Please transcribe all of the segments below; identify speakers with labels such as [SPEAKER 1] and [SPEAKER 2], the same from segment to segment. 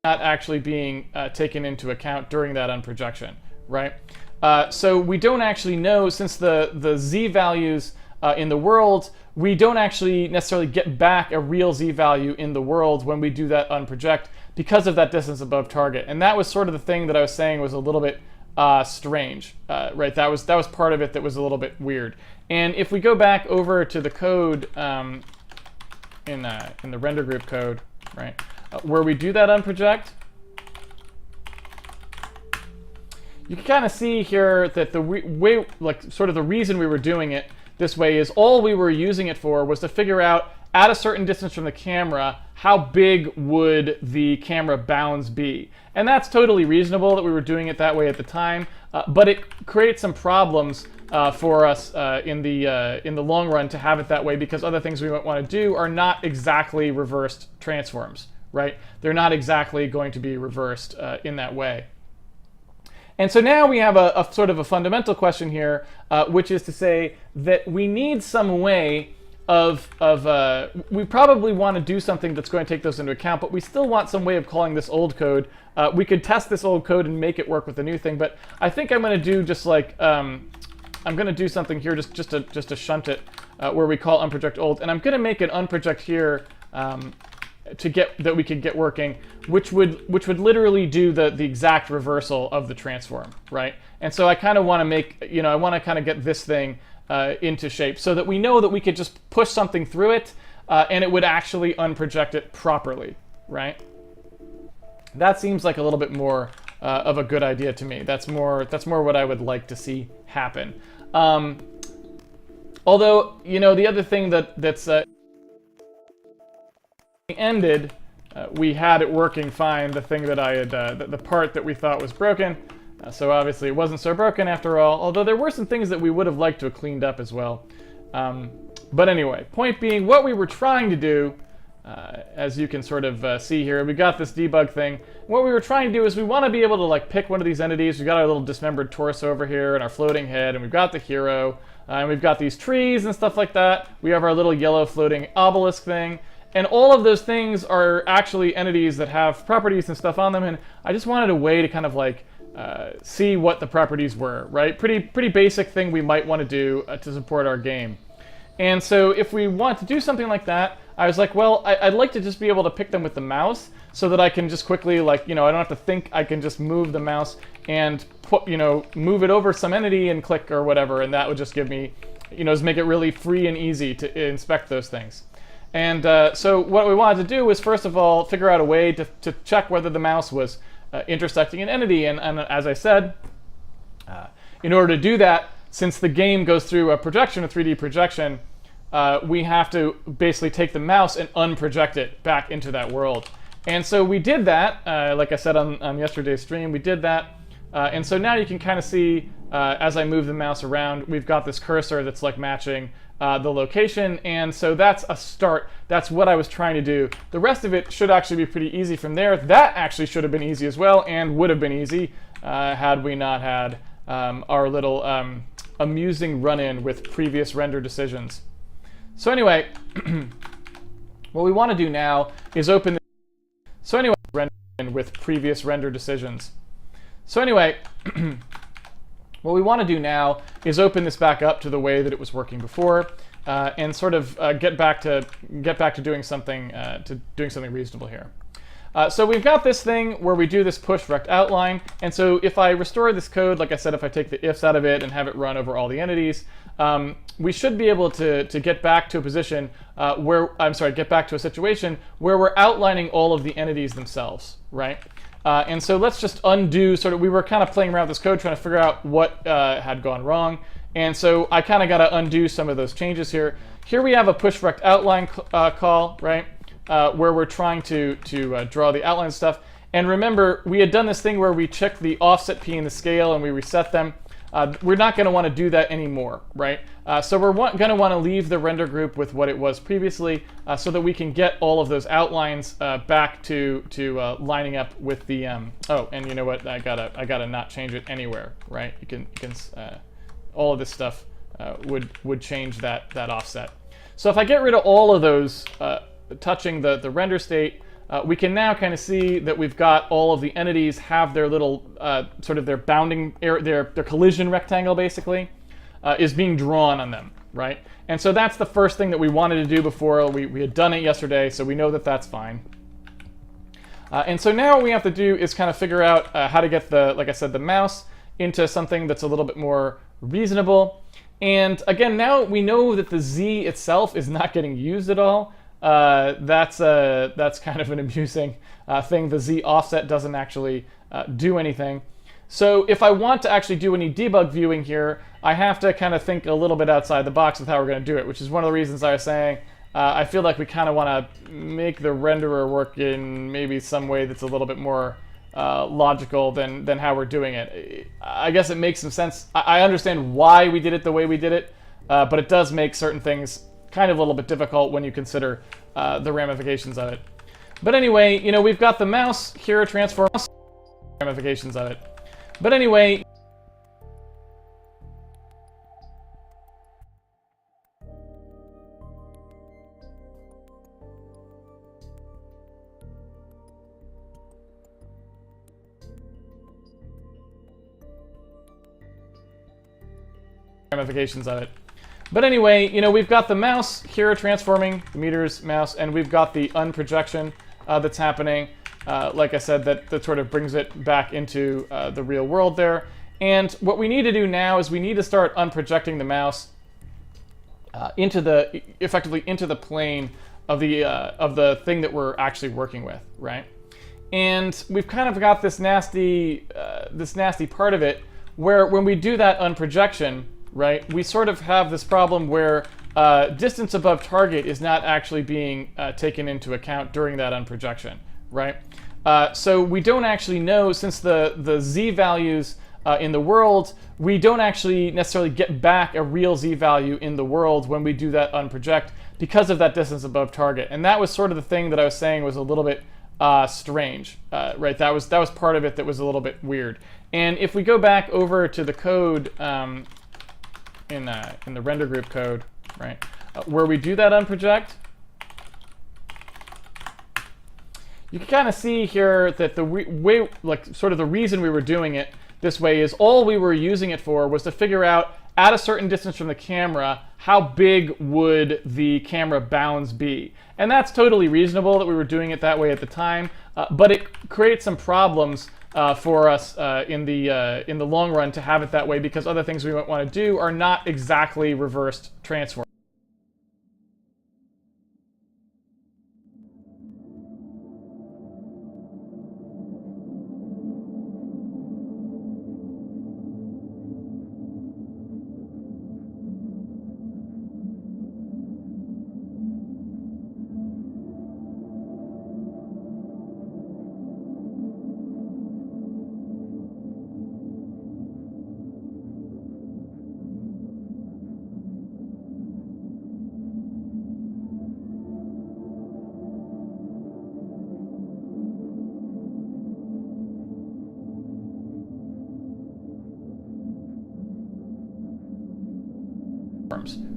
[SPEAKER 1] not actually being taken into account during that unprojection, right? So we don't actually know, since the z values in the world, we don't actually necessarily get back a real z value in the world when we do that unproject because of that distance above target. And that was sort of the thing that I was saying was a little bit strange, right? That was part of it that was a little bit weird. And if we go back over to the code in the render group code, right, where we do that unproject, you can kind of see here that the way, like, sort of the reason we were doing it this way is all we were using it for was to figure out at a certain distance from the camera how big would the camera bounds be. And that's totally reasonable that we were doing it that way at the time, but it creates some problems for us in the long run to have it that way, because other things we might want to do are not exactly reversed transforms, right? They're not exactly going to be reversed in that way. And so now we have a sort of a fundamental question here, which is to say that we need some way we probably want to do something that's going to take those into account, but we still want some way of calling this old code. We could test this old code and make it work with the new thing, but I think I'm going to do just like, I'm going to do something here just to shunt it, where we call unproject old, and I'm going to make an unproject here that we could get working, which would literally do the exact reversal of the transform, right? And so I kind of want to make, I want to kind of get this thing into shape so that we know that we could just push something through it and it would actually unproject it properly, right? That seems like a little bit more of a good idea to me. That's more what I would like to see happen. Although, the other thing that's ended, we had it working fine, the thing that I had, the part that we thought was broken. So obviously it wasn't so broken after all, although there were some things that we would have liked to have cleaned up as well. But anyway, point being, what we were trying to do, as you can sort of see here, we got this debug thing. What we were trying to do is we want to be able to like pick one of these entities. We've got our little dismembered torso over here and our floating head, and we've got the hero, and we've got these trees and stuff like that. We have our little yellow floating obelisk thing. And all of those things are actually entities that have properties and stuff on them, and I just wanted a way to kind of like see what the properties were, right? Pretty basic thing we might want to do to support our game. And so if we want to do something like that, I was like, well, I'd like to just be able to pick them with the mouse so that I can just quickly, like, I don't have to think, I can just move the mouse and put, move it over some entity and click or whatever, and that would just give me, just make it really free and easy to inspect those things. And so what we wanted to do was, first of all, figure out a way to check whether the mouse was intersecting an entity. And as I said, in order to do that, since the game goes through a projection, a 3D projection, we have to basically take the mouse and unproject it back into that world. And so we did that, like I said on yesterday's stream, we did that. And so now you can kind of see, as I move the mouse around, we've got this cursor that's like matching the location, and so that's a start. That's what I was trying to do. The rest of it should actually be pretty easy from there. That actually should have been easy as well, and would have been easy had we not had our little amusing run-in with previous render decisions. So anyway, what we want to do now is open this. So anyway, run-in with previous render decisions. So anyway, what we want to do now is open this back up to the way that it was working before, and sort of get back to doing something reasonable here. So we've got this thing where we do this push rect outline, and so if I restore this code, like I said, if I take the ifs out of it and have it run over all the entities, we should be able to get back to a position get back to a situation where we're outlining all of the entities themselves, right? And so let's just undo, we were kind of playing around with this code trying to figure out what had gone wrong. And so I kind of got to undo some of those changes here. Here we have a push rect outline call, right? Where we're trying to draw the outline stuff. And remember, we had done this thing where we checked the offset P and the scale and we reset them. We're not going to want to do that anymore, right? So we're going to want to leave the render group with what it was previously, so that we can get all of those outlines back to lining up with the. Oh, and you know what? I gotta not change it anywhere, right? You can all of this stuff would change that offset. So if I get rid of all of those touching the render state, we can now kind of see that we've got all of the entities have their little sort of their bounding their collision rectangle basically is being drawn on them, right? And so that's the first thing that we wanted to do before. We had done it yesterday, so we know that that's fine. And so now what we have to do is kind of figure out how to get the, like I said, the mouse into something that's a little bit more reasonable. And again, now we know that the Z itself is not getting used at all. That's kind of an amusing thing. The Z offset doesn't actually do anything. So if I want to actually do any debug viewing here, I have to kind of think a little bit outside the box with how we're going to do it, which is one of the reasons I was saying I feel like we kind of want to make the renderer work in maybe some way that's a little bit more logical than how we're doing it. I guess it makes some sense. I understand why we did it the way we did it, but it does make certain things kind of a little bit difficult when you consider the ramifications of it. But anyway, you know, we've got the mouse here transform ramifications of it. But anyway, ramifications of it. But anyway, you know, we've got the mouse here transforming the meter's mouse, and we've got the unprojection that's happening. Like I said, that sort of brings it back into the real world there. And what we need to do now is we need to start unprojecting the mouse effectively into the plane of the thing that we're actually working with, right? And we've kind of got this nasty part of it where when we do that unprojection, right, we sort of have this problem where distance above target is not actually being taken into account during that unprojection, right? So we don't actually know, since the Z values in the world, we don't actually necessarily get back a real Z value in the world when we do that unproject because of that distance above target. And that was sort of the thing that I was saying was a little bit strange, right? That was part of it that was a little bit weird. And if we go back over to the code in the render group code, right, where we do that unproject, you can kind of see here that the way, like, sort of the reason we were doing it this way is all we were using it for was to figure out at a certain distance from the camera how big would the camera bounds be. And that's totally reasonable that we were doing it that way at the time, but it creates some problems for us in the long run to have it that way, because other things we might want to do are not exactly reversed transform.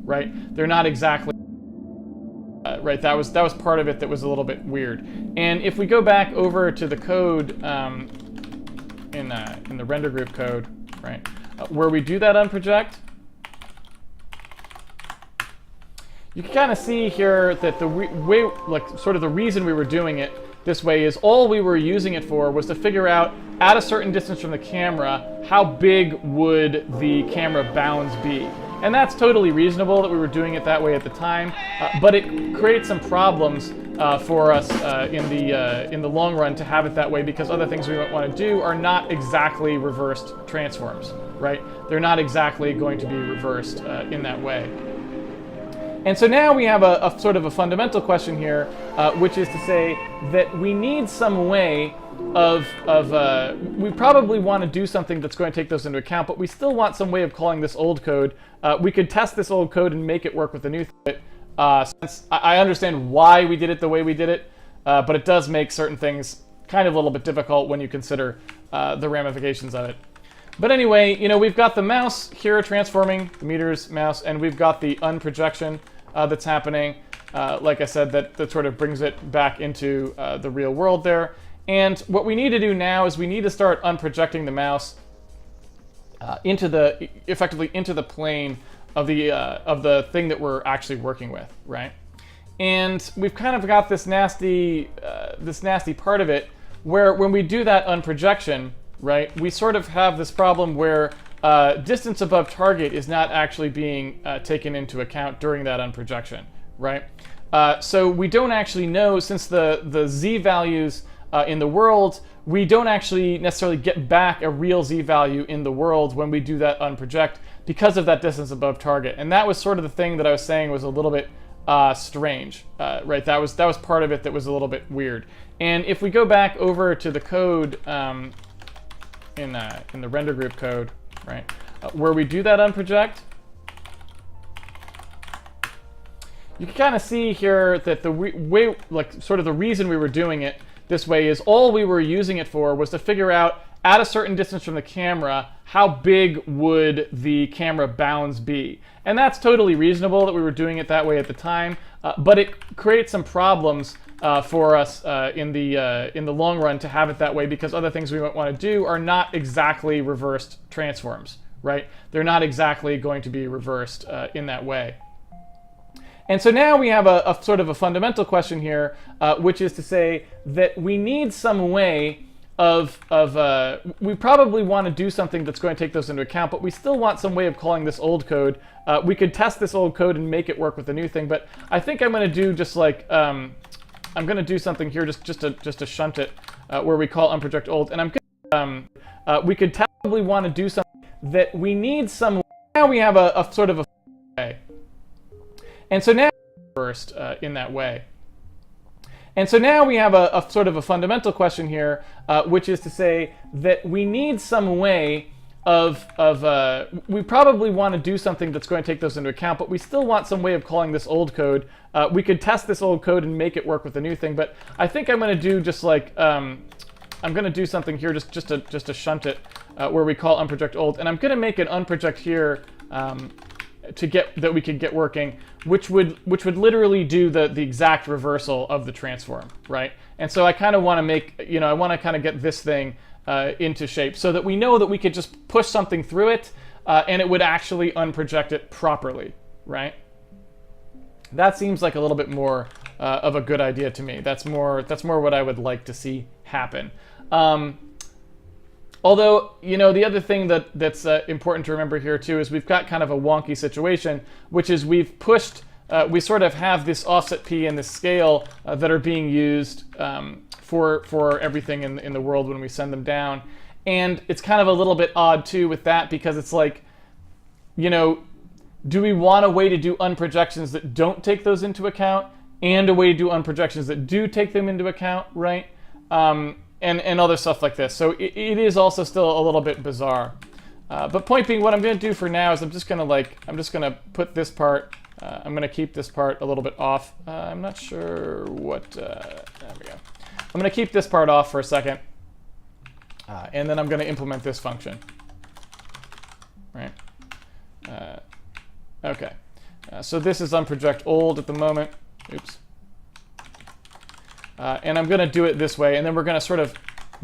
[SPEAKER 1] Right? They're not exactly right. That was part of it that was a little bit weird. And if we go back over to the code in the render group code, right, where we do that unproject, you can kind of see here that the way, like, sort of the reason we were doing it this way is all we were using it for was to figure out at a certain distance from the camera how big would the camera bounds be. And that's totally reasonable that we were doing it that way at the time, but it creates some problems for us in the long run to have it that way, because other things we might want to do are not exactly reversed transforms, right? They're not exactly going to be reversed in that way. And so now we have a sort of a fundamental question here, which is to say that we need some way we probably want to do something that's going to take those into account, but we still want some way of calling this old code. We could test this old code and make it work with the new thing. Since I understand why we did it the way we did it, but it does make certain things kind of a little bit difficult when you consider the ramifications of it. But anyway, you know, we've got the mouse here transforming the meter's mouse, and we've got the unprojection that's happening. like I said, that sort of brings it back into the real world there. And what we need to do now is we need to start unprojecting the mouse effectively into the plane of the thing that we're actually working with, right? And we've kind of got this nasty part of it where when we do that unprojection, right, we sort of have this problem where distance above target is not actually being taken into account during that unprojection, right? So we don't actually know, since the z values in the world, we don't actually necessarily get back a real z value in the world when we do that unproject because of that distance above target. And that was sort of the thing that I was saying was a little bit strange, right? That was part of it that was a little bit weird. And if we go back over to the code in the render group code, right, where we do that unproject, you can kind of see here that the way, like, sort of the reason we were doing it this way is all we were using it for was to figure out at a certain distance from the camera how big would the camera bounds be. And that's totally reasonable that we were doing it that way at the time, but it creates some problems for us in the long run to have it that way, because other things we might want to do are not exactly reversed transforms, right? They're not exactly going to be reversed in that way. And so now we have a sort of a fundamental question here, which is to say that we need some way we probably want to do something that's going to take those into account, but we still want some way of calling this old code. We could test this old code and make it work with the new thing, but I think I'm going to do just like, I'm going to do something here just to shunt it, where we call unproject old. And we could probably want to do something that we need some, now we have a sort of a way. And so now first in that way. And so now we have a sort of a fundamental question here, which is to say that we need some way we probably want to do something that's going to take those into account, but we still want some way of calling this old code. We could test this old code and make it work with the new thing, but I think I'm going to do just like, I'm going to do something here just to shunt it, where we call unproject old. And I'm going to make an unproject here that we could get working, which would literally do the exact reversal of the transform, right? And so I kind of want to make, I want to kind of get this thing into shape so that we know that we could just push something through it and it would actually unproject it properly, right? That seems like a little bit more of a good idea to me. That's more what I would like to see happen. Although, the other thing that's important to remember here too is we've got kind of a wonky situation, which is we've pushed, we sort of have this offset P and this scale that are being used for everything in the world when we send them down. And it's kind of a little bit odd too with that, because it's like, do we want a way to do unprojections that don't take those into account and a way to do unprojections that do take them into account, right? And other stuff like this. So it is also still a little bit bizarre. But point being, what I'm going to do for now is I'm just going to put this part, I'm going to keep this part a little bit off. I'm not sure what, there we go. I'm going to keep this part off for a second. And then I'm going to implement this function. Right? Okay. So this is unproject old at the moment. Oops. And I'm going to do it this way, and then we're going to sort of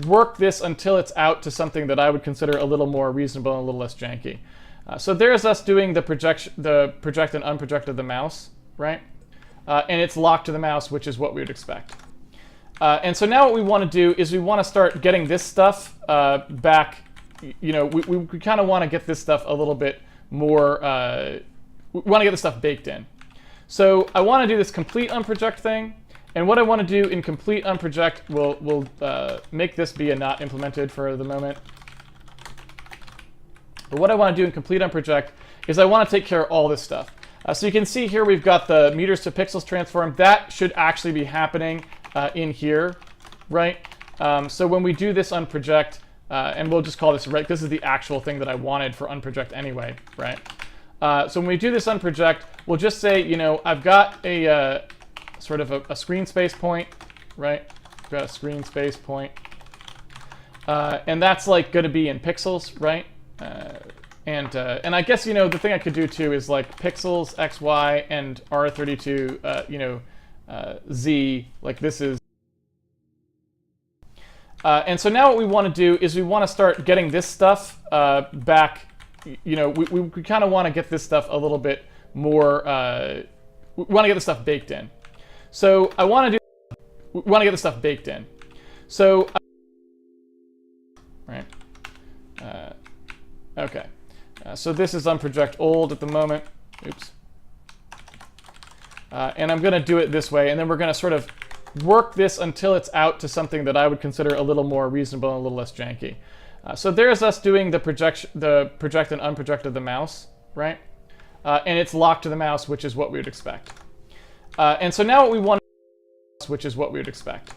[SPEAKER 1] work this until it's out to something that I would consider a little more reasonable and a little less janky. So there's us doing the project and unproject of the mouse, right? And it's locked to the mouse, which is what we would expect. And so now what we want to do is we want to start getting this stuff back. We kind of want to get this stuff a little bit more, we want to get this stuff baked in. So I want to do this complete unproject thing. And what I want to do in complete unproject, we'll make this be a not implemented for the moment. But what I want to do in complete unproject is I want to take care of all this stuff. So you can see here we've got the meters to pixels transform. That should actually be happening in here, right? So when we do this unproject, and we'll just call this right, this is the actual thing that I wanted for unproject anyway, right? So when we do this unproject, we'll just say, I've got a sort of a screen space point, right? We've got a screen space point. And that's like going to be in pixels, right? And I guess, the thing I could do too is like pixels x, y, and R32, z, like this is. And so now what we want to do is we want to start getting this stuff back. We kind of want to get this stuff a little bit more. We want to get the stuff baked in. So I want to do. We want to get the stuff baked in. So. Right. Okay. So this is unproject old at the moment. Oops. And I'm going to do it this way, and then we're going to sort of work this until it's out to something that I would consider a little more reasonable and a little less janky. So there's us doing the project and unproject of the mouse, right? And it's locked to the mouse, which is what we would expect. And so now what we want, which is what we would expect.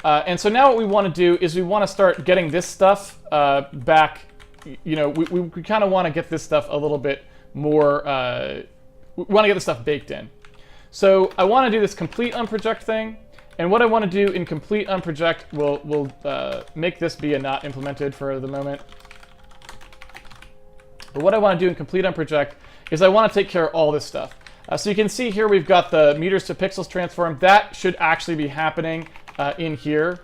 [SPEAKER 1] And so now what we want to do is we want to start getting this stuff back. We kind of want to get this stuff a little bit more. We want to get the stuff baked in. So I want to do this complete unproject thing. And what I want to do in complete unproject, we'll make this be a not implemented for the moment. But what I want to do in complete unproject is I want to take care of all this stuff. So you can see here we've got the meters to pixels transform. That should actually be happening in here,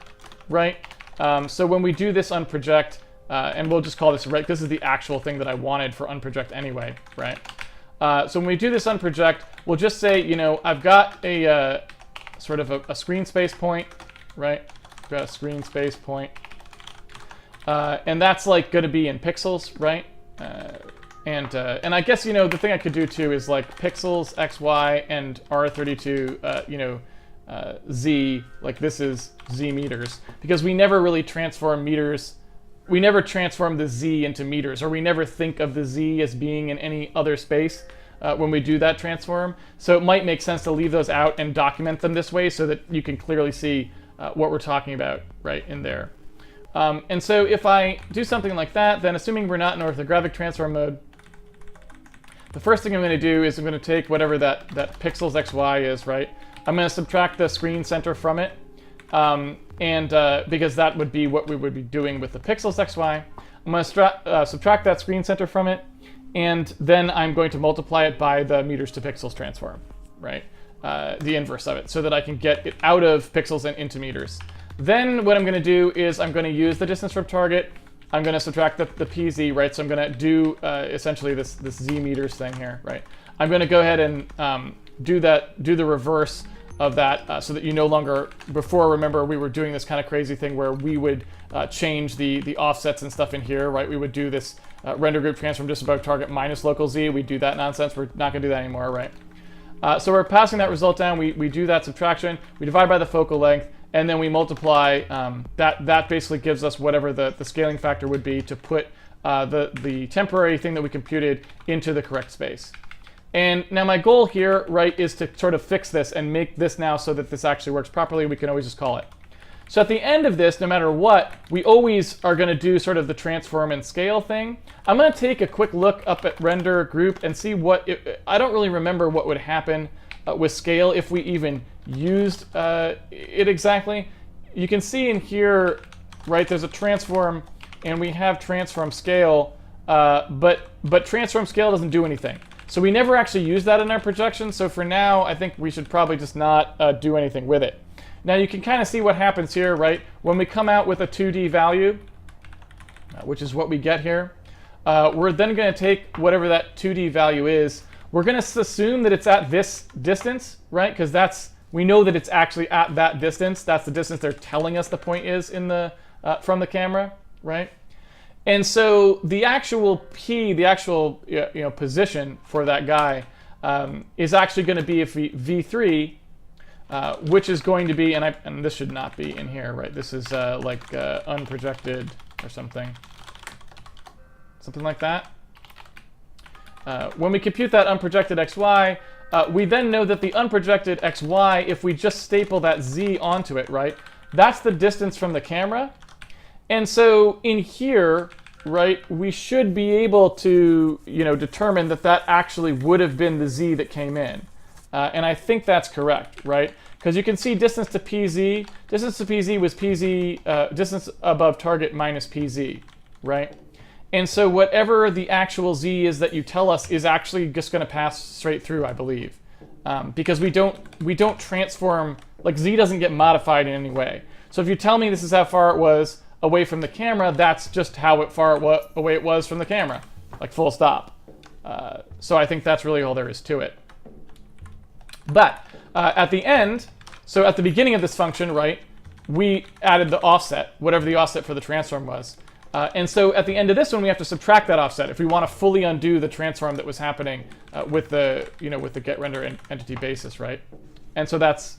[SPEAKER 1] right? So when we do this unproject, and we'll just call this right, this is the actual thing that I wanted for unproject anyway, right? So when we do this unproject, we'll just say, I've got a sort of a screen space point, right? I've got a screen space point, and that's like going to be in pixels, right? And I guess the thing I could do too is like pixels x, y, and R32, z, like this is z meters, because we never really transform meters. We never transform the z into meters, or we never think of the z as being in any other space when we do that transform. So it might make sense to leave those out and document them this way so that you can clearly see what we're talking about right in there. And so if I do something like that, then assuming we're not in orthographic transform mode, the first thing I'm going to do is I'm going to take whatever that pixels xy is, right? I'm going to subtract the screen center from it, because that would be what we would be doing with the pixels xy. I'm going to subtract that screen center from it, and then I'm going to multiply it by the meters to pixels transform, right? The inverse of it, so that I can get it out of pixels and into meters. Then what I'm going to do is I'm going to use the distance from target. I'm going to subtract the PZ, right? So I'm going to do essentially this z meters thing here, right? I'm going to go ahead and do the reverse of that, so that you no longer, before, remember, we were doing this kind of crazy thing where we would change the offsets and stuff in here, right? We would do this render group transform just above target minus local z. We do that nonsense. We're not going to do that anymore, right? So we're passing that result down. We do that subtraction. We divide by the focal length, and then we multiply. That basically gives us whatever the scaling factor would be to put the temporary thing that we computed into the correct space. And now my goal here, right, is to sort of fix this and make this now so that this actually works properly. We can always just call it. So at the end of this, no matter what, we always are going to do sort of the transform and scale thing. I'm going to take a quick look up at render group and see I don't really remember what would happen with scale if we even used it exactly. You can see in here, right, there's a transform, and we have transform scale, but transform scale doesn't do anything. So we never actually use that in our projection. So for now, I think we should probably just not do anything with it. Now you can kind of see what happens here, right? When we come out with a 2D value, which is what we get here, we're then going to take whatever that 2D value is. We're going to assume that it's at this distance, right? Because we know that it's actually at that distance. That's the distance they're telling us the point is in from the camera, right? And so the actual P, the actual position for that guy is actually going to be V3, which is going to be, and this should not be in here, right? This is like unprojected or something like that. When we compute that unprojected xy, we then know that the unprojected xy, if we just staple that z onto it, right? That's the distance from the camera. And so in here, right, we should be able to, determine that that actually would have been the z that came in. And I think that's correct, right? Because you can see distance to pz was pz, distance above target minus pz, right? And so whatever the actual z is that you tell us is actually just going to pass straight through, I believe. Because we don't transform, like z doesn't get modified in any way. So if you tell me this is how far it was away from the camera, that's just how far away it was from the camera, like full stop. So I think that's really all there is to it. But at the end, so at the beginning of this function, right, we added the offset, whatever the offset for the transform was. And so at the end of this one, we have to subtract that offset if we want to fully undo the transform that was happening with the get render entity basis, right? And so that's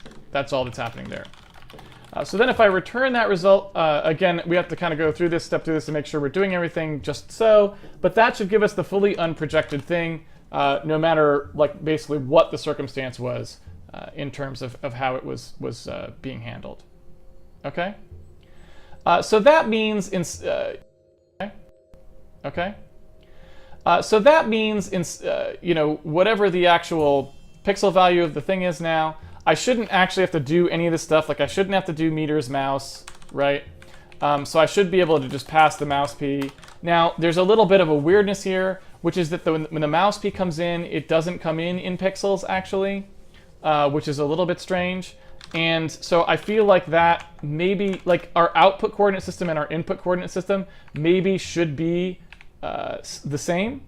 [SPEAKER 1] all that's happening there. So then if I return that result, again, we have to kind of go through this, step through this to make sure we're doing everything just so. But that should give us the fully unprojected thing, no matter like basically what the circumstance was in terms of how it was being handled. Okay? So that means so that means whatever the actual pixel value of the thing is now, I shouldn't actually have to do any of this stuff. Like I shouldn't have to do meters mouse, right? So I should be able to just pass the mouse p. Now there's a little bit of a weirdness here, which is that when the mouse p comes in, it doesn't come in pixels actually, which is a little bit strange. And so I feel like that maybe, like our output coordinate system and our input coordinate system maybe should be the same.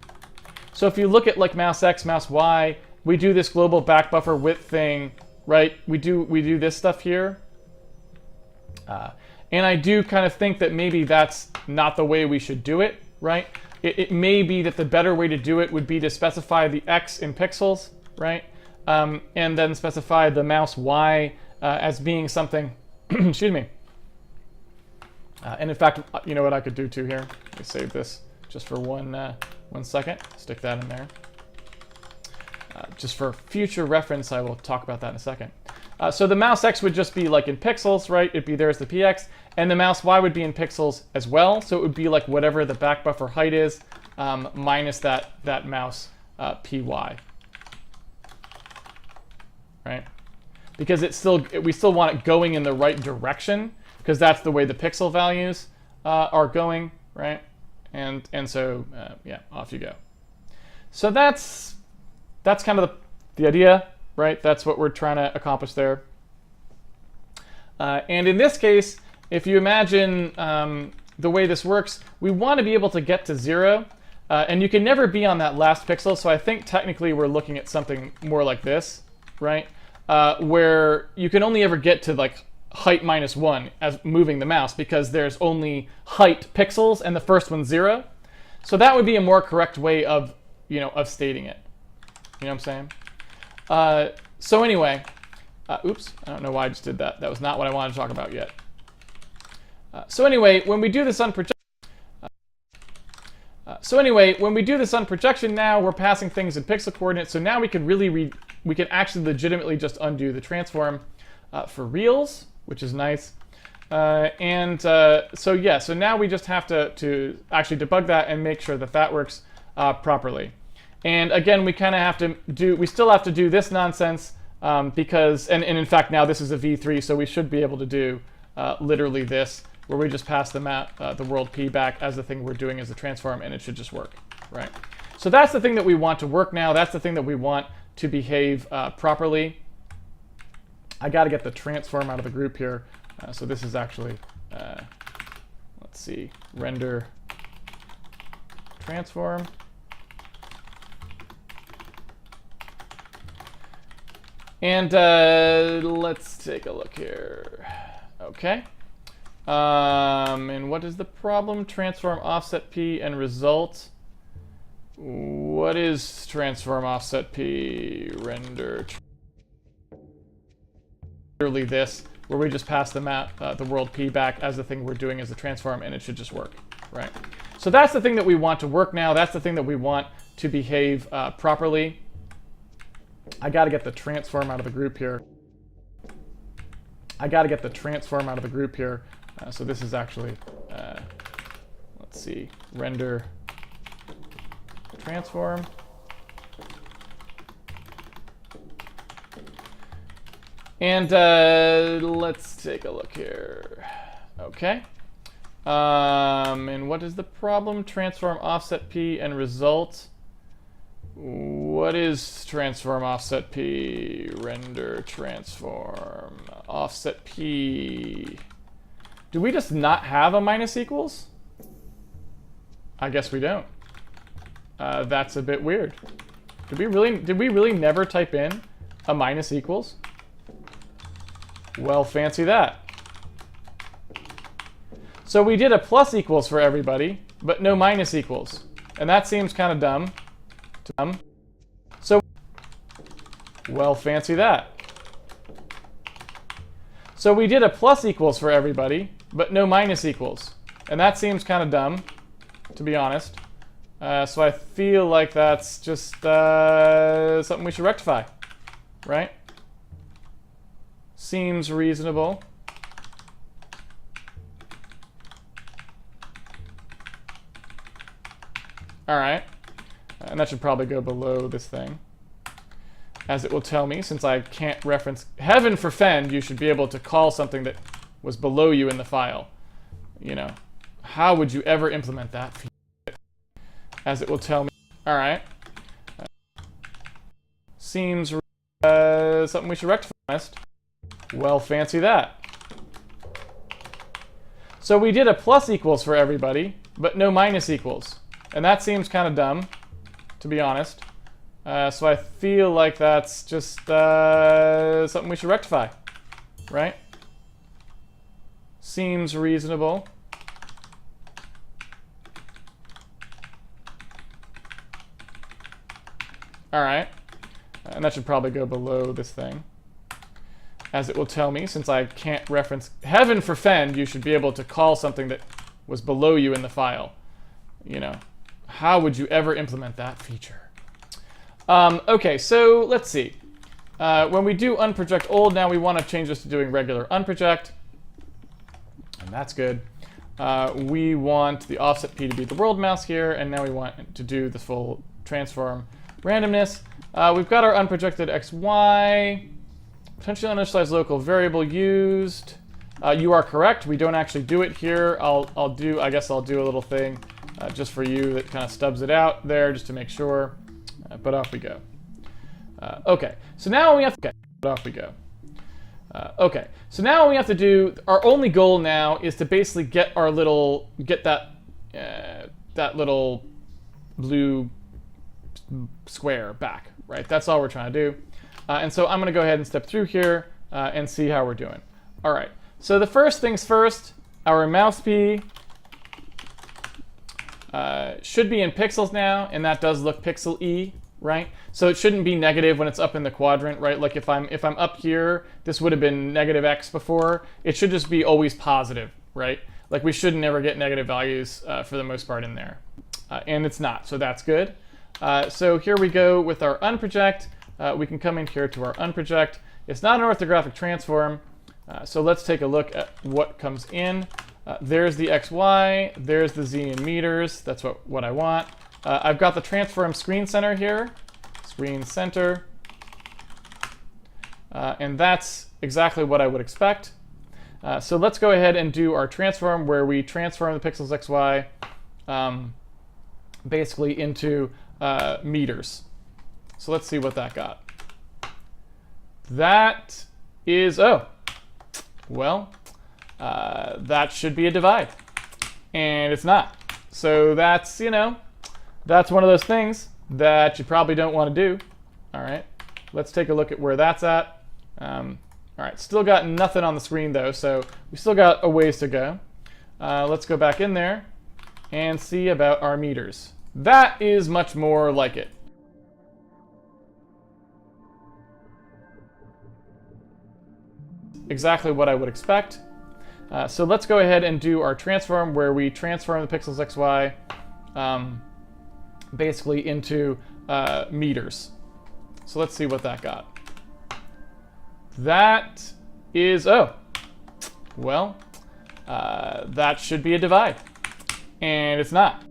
[SPEAKER 1] So if you look at like mouse x, mouse y, we do this global back buffer width thing, right? We do this stuff here. And I do kind of think that maybe that's not the way we should do it, right? It may be that the better way to do it would be to specify the x in pixels, right? And then specify the mouse y as being something, excuse me. And in fact, you know what I could do too here? Let me save this just for 1 second. Stick that in there. Just for future reference, I will talk about that in a second. So the mouse x would just be like in pixels, right? It'd be there's the px, and the mouse y would be in pixels as well. So it would be like whatever the back buffer height is minus that mouse py, right? Because we still want it going in the right direction, because that's the way the pixel values are going, right? And so yeah, off you go. So that's kind of the idea, right? That's what we're trying to accomplish there. And in this case, if you imagine the way this works, we want to be able to get to 0. And you can never be on that last pixel. So I think technically we're looking at something more like this, right? Where you can only ever get to like height minus 1 as moving the mouse, because there's only height pixels and the first one's 0. So that would be a more correct way of stating it. You know what I'm saying? So anyway, oops, I don't know why I just did that. That was not what I wanted to talk about yet. So anyway, when we do this on projection, now we're passing things in pixel coordinates. So now we can we can actually legitimately just undo the transform for reals, which is nice. So yeah, so now we just have to actually debug that and make sure that that works properly. And again, we kind of have to we still have to do this nonsense because, and in fact now this is a v3, so we should be able to do literally this, where we just pass the world p back as the thing we're doing as the transform, and it should just work, right? So that's the thing that we want to work now. That's the thing that we want to behave properly. I got to get the transform out of the group here. So this is actually, let's see, render transform. And let's take a look here. Okay. And what is the problem? Transform offset p and result. What is transform offset p? Render. Literally this, where we just pass the world p back as the thing we're doing as the transform, and it should just work, right? So that's the thing that we want to work now. That's the thing that we want to behave properly. I got to get the transform out of the group here. So this is actually, let's let's see, render transform. And let's take a look here. Okay. And what is the problem? Transform offset P and result. What is transform offset P? Render transform offset P. Do we just not have a minus equals? I guess we don't. That's a bit weird. Did we really never type in a minus equals? Well, fancy that. So we did a plus equals for everybody, but no minus equals. And that seems kind of dumb. So, well, fancy that. So we did a plus equals for everybody, but no minus equals. And that seems kind of dumb, to be honest. So I feel like that's just something we should rectify, right? Seems reasonable. All right. And that should probably go below this thing, as it will tell me, since I can't reference. Heaven forfend, you should be able to call something that was below you in the file. You know, how would you ever implement that? As it will tell me. All right. Seems something we should rectify. Well, fancy that. So we did a plus equals for everybody, but no minus equals. And that seems kind of dumb, to be honest. So I feel like that's just something we should rectify, right? Seems reasonable. All right. And that should probably go below this thing, as it will tell me, since I can't reference. Heaven forfend, you should be able to call something that was below you in the file. You know, how would you ever implement that feature? Okay, so let's see. When we do unproject old, now we want to change this to doing regular unproject. And that's good. We want the offset P to be the world mouse here, and now we want to do the full transform randomness. We've got our unprojected XY, potentially uninitialized local variable used. You are correct. We don't actually do it here. I guess I'll do a little thing just for you that kind of stubs it out there just to make sure. But off we go. Okay, so now we have to. Okay, but off we go. Okay, so now we have to do. Our only goal now is to basically get that little blue square back, right? That's all we're trying to do. And so I'm going to go ahead and step through here and see how we're doing. All right. So the first things first, our mouse P should be in pixels now, and that does look pixel E, right? So it shouldn't be negative when it's up in the quadrant, right? Like if I'm up here, this would have been negative X before. It should just be always positive, right? Like we should never get negative values for the most part in there. And it's not, so that's good. So here we go with our unproject. We can come in here to our unproject. It's not an orthographic transform, so let's take a look at what comes in. There's the XY, there's the Z in meters. That's what I want. I've got the transform screen center here, screen center, and that's exactly what I would expect. So let's go ahead and do our transform where we transform the pixels XY basically into meters. So let's see what that got. That is, oh, well, that should be a divide. And it's not. So that's, you know, that's one of those things that you probably don't want to do. All right, let's take a look at where that's at. All right, still got nothing on the screen though, so we still got a ways to go. Let's go back in there and see about our meters. That is much more like it. Exactly what I would expect. So let's go ahead and do our transform where we transform the pixels XY basically into meters. So let's see what that got. That is, oh, well, that should be a divide. and it's not.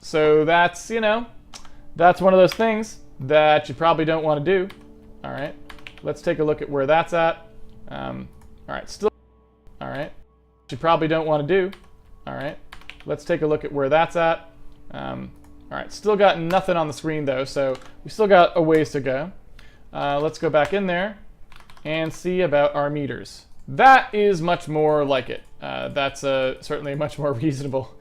[SPEAKER 1] So that's, that's one of those things that you probably don't want to do. All right, let's take a look at where that's at. All right, you probably don't want to do. All right, let's take a look at where that's at. All right, still got nothing on the screen though, so we still got a ways to go. Let's go back in there and see about our meters. That is much more like it. That's certainly a much more reasonable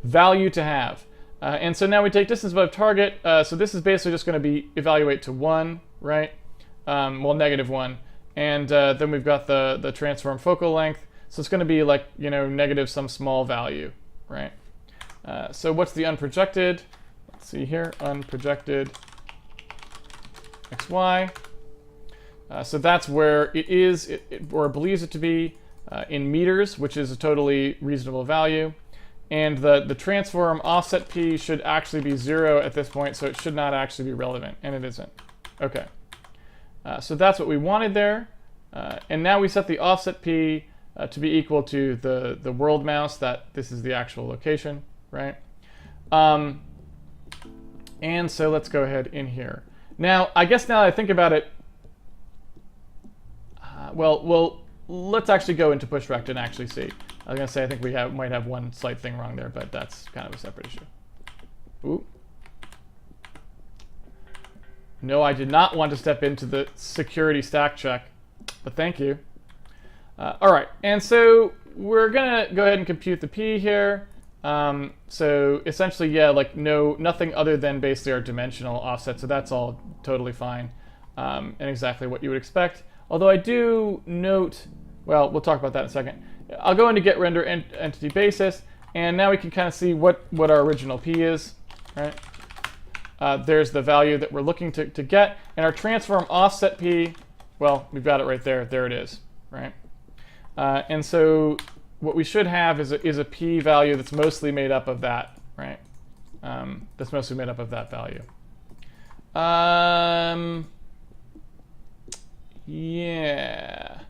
[SPEAKER 1] value to have. And so now we take distance above target. So this is basically just going to be evaluate to 1, right? Well, -1. And then we've got the transform focal length. So it's going to be like, negative some small value, right? So what's the unprojected? Let's see here, unprojected xy. So that's where it is, or it believes it to be in meters, which is a totally reasonable value. And the transform offset p should actually be 0 at this point, so it should not actually be relevant, and it isn't. Okay, so that's what we wanted there. And now we set the offset p to be equal to the world mouse, that this is the actual location, right? And so let's go ahead in here. Now, I guess now that I think about it, well, let's actually go into push-rect and actually see. I was going to say I think we might have one slight thing wrong there, but that's kind of a separate issue. Ooh. No, I did not want to step into the security stack check, but thank you. All right, and so we're going to go ahead and compute the p here. So essentially, yeah, like nothing other than basically our dimensional offset, so that's all totally fine and exactly what you would expect. Although I do note, well, we'll talk about that in a second. I'll go into get render entity basis, and now we can kind of see what our original p is, right? There's the value that we're looking to get, and our transform offset p, well, we've got it right there. There it is, right? And so what we should have is a p value that's mostly made up of that, right? That's mostly made up of that value. Yeah.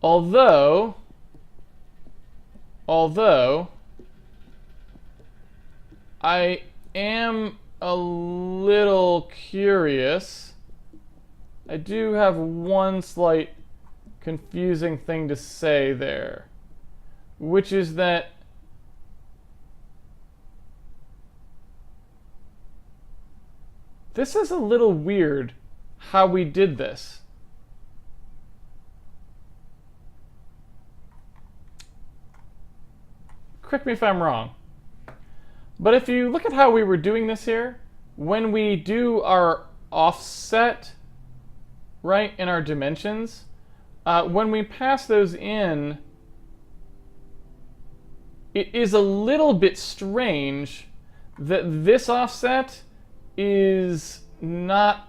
[SPEAKER 1] Although I am a little curious. I do have one slight confusing thing to say there, which is that this is a little weird how we did this. Correct me if I'm wrong. But if you look at how we were doing this here, when we do our offset, right, in our dimensions, when we pass those in, it is a little bit strange that this offset is not,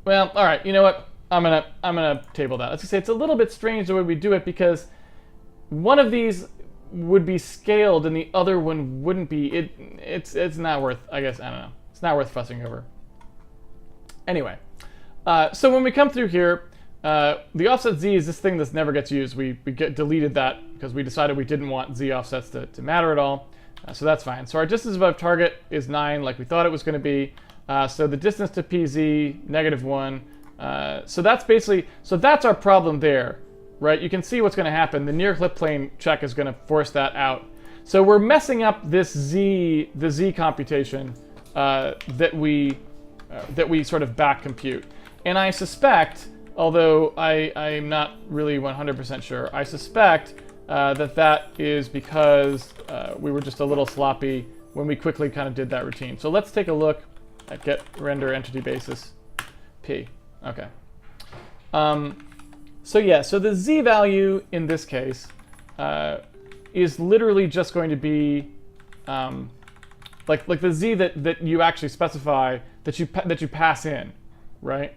[SPEAKER 1] well, all right, you know what? I'm gonna table that. Let's just say it's a little bit strange the way we do it, because one of these would be scaled and the other one wouldn't be. It's not worth, I guess, I don't know. It's not worth fussing over. Anyway, so when we come through here, the offset z is this thing that never gets used. We deleted that because we decided we didn't want z offsets to matter at all. So that's fine. So our distance above target is 9, like we thought it was going to be. So the distance to pz, -1. So that's basically, so that's our problem there, right? You can see what's going to happen. The near clip plane check is going to force that out. So we're messing up this the z computation that we sort of back compute. And I suspect, although I'm not really 100% sure, I suspect that is because we were just a little sloppy when we quickly kind of did that routine. So let's take a look at get render entity basis p. Okay. So yeah, so the z value in this case is literally just going to be like the z that you actually specify that you pass in, right?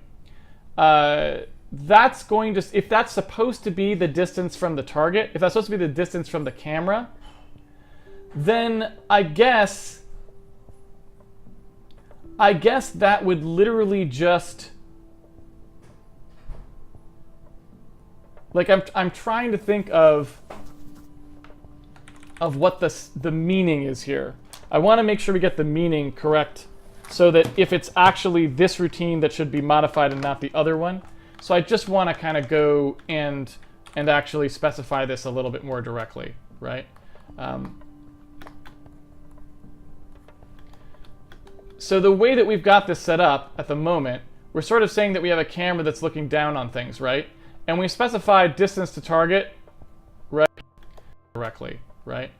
[SPEAKER 1] That's going to, if that's supposed to be the distance from the target, if that's supposed to be the distance from the camera, then I guess that would literally just, like, I'm trying to think of what the meaning is here. I want to make sure we get the meaning correct so that if it's actually this routine that should be modified and not the other one. So I just want to kind of go and actually specify this a little bit more directly, right? So the way that we've got this set up at the moment, we're sort of saying that we have a camera that's looking down on things, right? And we specify distance to target right directly, right?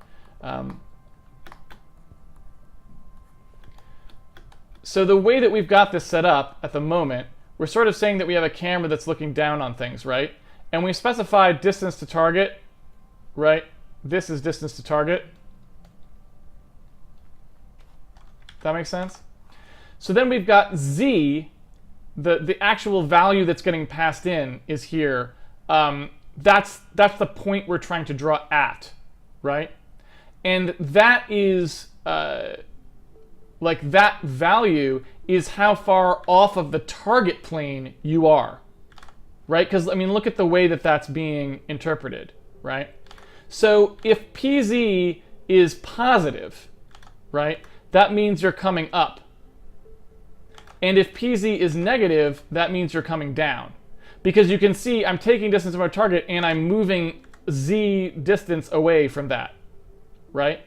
[SPEAKER 1] So the way that we've got this set up at the moment, we're sort of saying that we have a camera that's looking down on things, right? And we specify distance to target, right? This is distance to target. That makes sense? So then we've got z, the actual value that's getting passed in is here. That's the point we're trying to draw at, right? And that is, like, that value is how far off of the target plane you are, right? Because, I mean, look at the way that that's being interpreted, right? So if pz is positive, right, that means you're coming up. And if pz is negative, that means you're coming down. Because you can see I'm taking distance from our target and I'm moving z distance away from that, right?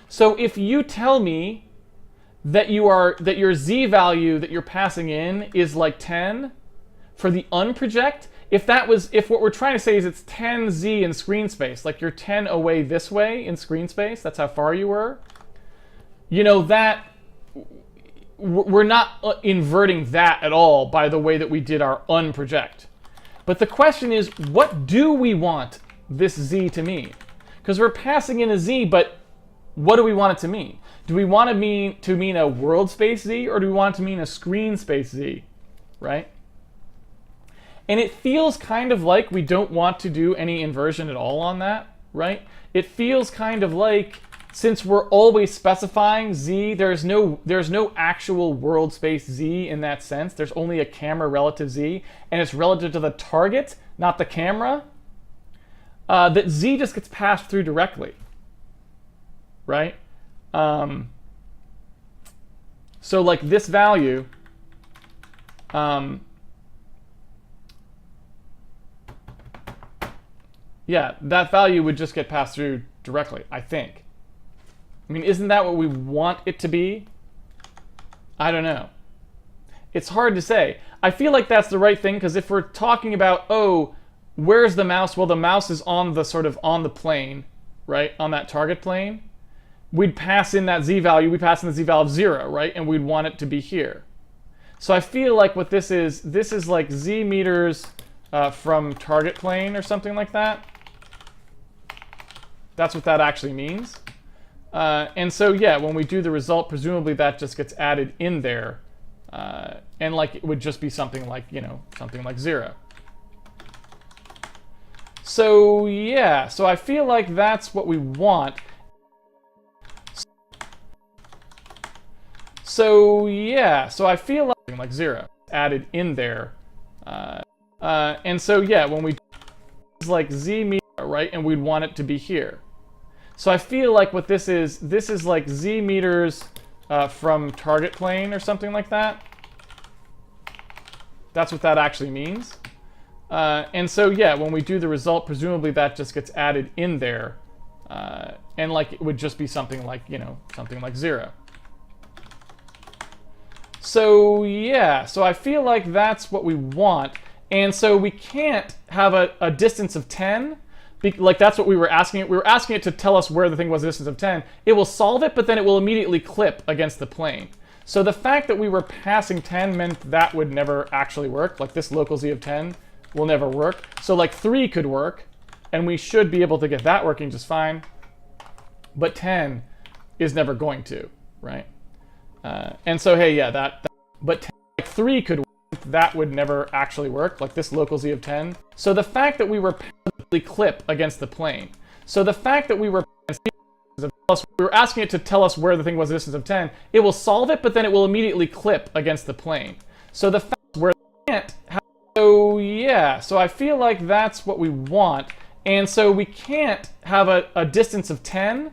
[SPEAKER 1] So if you tell me that your z value that you're passing in is like 10 for the unproject, if what we're trying to say is it's 10z in screen space, like you're 10 away this way in screen space, that's how far you were, you know, that we're not inverting that at all by the way that we did our unproject. But the question is, what do we want this z to mean? Because we're passing in a z, but what do we want it to mean? Do we want it to mean a world space z, or do we want it to mean a screen space z, right? And it feels kind of like we don't want to do any inversion at all on that, right? It feels kind of like, since we're always specifying z, there's no actual world space z in that sense. There's only a camera relative z, and it's relative to the target, not the camera, that z just gets passed through directly, right? So like this value, yeah, that value would just get passed through directly, I think. I mean, isn't that what we want it to be? I don't know. It's hard to say. I feel like that's the right thing, because if we're talking about, oh, where's the mouse? Well, the mouse is on the sort of on the plane, right? On that target plane. We'd pass in that z value, we pass in the z value of 0, right? And we'd want it to be here. So I feel like what this is like z meters from target plane or something like that. That's what that actually means. And so, yeah, when we do the result, presumably that just gets added in there. And like it would just be something like, you know, something like 0. So, yeah, so I feel like that's what we want. So, yeah, so I feel like 0 added in there. And so, yeah, when we like z meter, right, and we'd want it to be here. So I feel like what this is like z meters from target plane or something like that. That's what that actually means. And so, yeah, when we do the result, presumably that just gets added in there. And like it would just be something like, something like 0. So, yeah, so I feel like that's what we want. And so we can't have a distance of 10. Like that's what we were asking it. We were asking it to tell us where the thing was a distance of 10. It will solve it, but then it will immediately clip against the plane. So the fact that we were passing 10 meant that would never actually work. Like this local z of 10 will never work. So like 3 could work, and we should be able to get that working just fine. But 10 is never going to, right? And so, hey, yeah, but 10, like 3 could work. That would never actually work, like this local z of 10. So the fact that we were clip against the plane. So the fact that we were asking it to tell us where the thing was a distance of 10, it will solve it, but then it will immediately clip against the plane. So the fact where can't have, so yeah, so I feel like that's what we want. And so we can't have a distance of 10.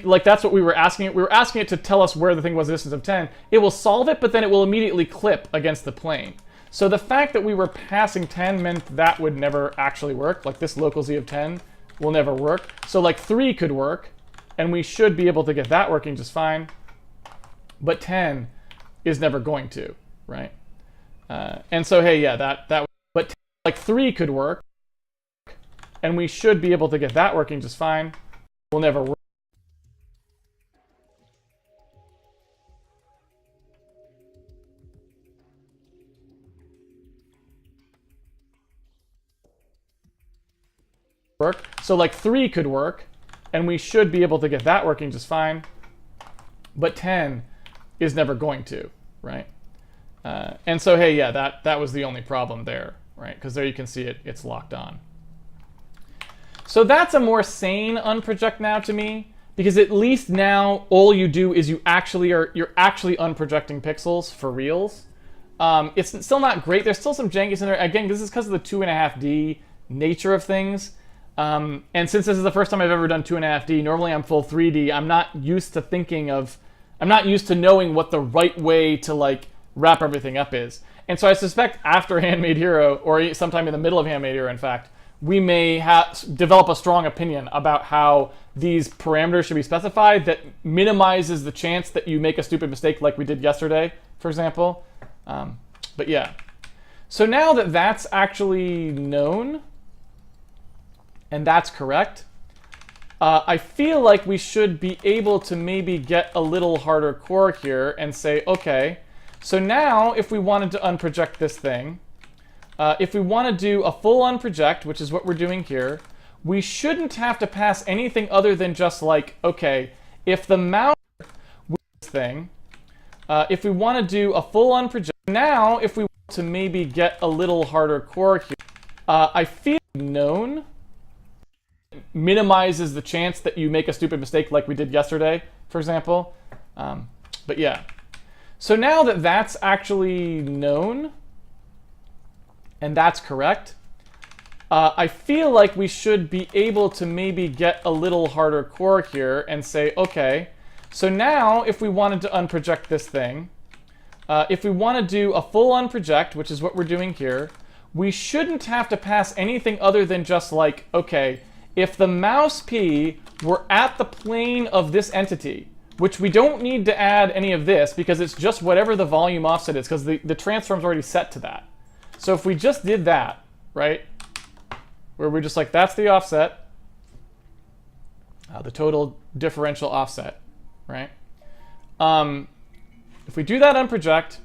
[SPEAKER 1] Like that's what we were asking it. We were asking it to tell us where the thing was a distance of 10. It will solve it, but then it will immediately clip against the plane. So the fact that we were passing 10 meant that would never actually work. Like this local z of 10 will never work. So like 3 could work, and we should be able to get that working just fine. But 10 is never going to, right? And so, hey, yeah, but 10, like 3 could work, and we should be able to get that working just fine. Will never work. So like 3 could work, and we should be able to get that working just fine. But 10 is never going to, right? And so, hey, yeah, that was the only problem there, right? Because there you can see it's locked on. So that's a more sane unproject now to me, because at least now all you do is you're actually unprojecting pixels for reals. It's still not great. There's still some jankiness in there. Again, this is because of the 2.5D nature of things. And since this is the first time I've ever done 2.5D, normally I'm full 3D. I'm not used to knowing what the right way to like wrap everything up is. And so I suspect after Handmade Hero, or sometime in the middle of Handmade Hero, in fact, we may develop a strong opinion about how these parameters should be specified that minimizes the chance that you make a stupid mistake like we did yesterday, for example. But yeah. So now that that's actually known, and that's correct, I feel like we should be able to maybe get a little harder core here and say, okay, so now if we wanted to unproject this thing, if we want to do a full unproject, which is what we're doing here, we shouldn't have to pass anything other than just like, okay, if the mouse with this thing, if we want to do a full unproject, now if we want to maybe get a little harder core here, I feel known minimizes the chance that you make a stupid mistake like we did yesterday, for example. But yeah. So now that that's actually known, and that's correct, I feel like we should be able to maybe get a little harder core here and say, okay, so now if we wanted to unproject this thing, if we want to do a full unproject, which is what we're doing here, we shouldn't have to pass anything other than just like, okay, if the mouse P were at the plane of this entity, which we don't need to add any of this because it's just whatever the volume offset is, because the transform's already set to that. So if we just did that, right, where we're just like, that's the offset, the total differential offset, right? If we do that unproject,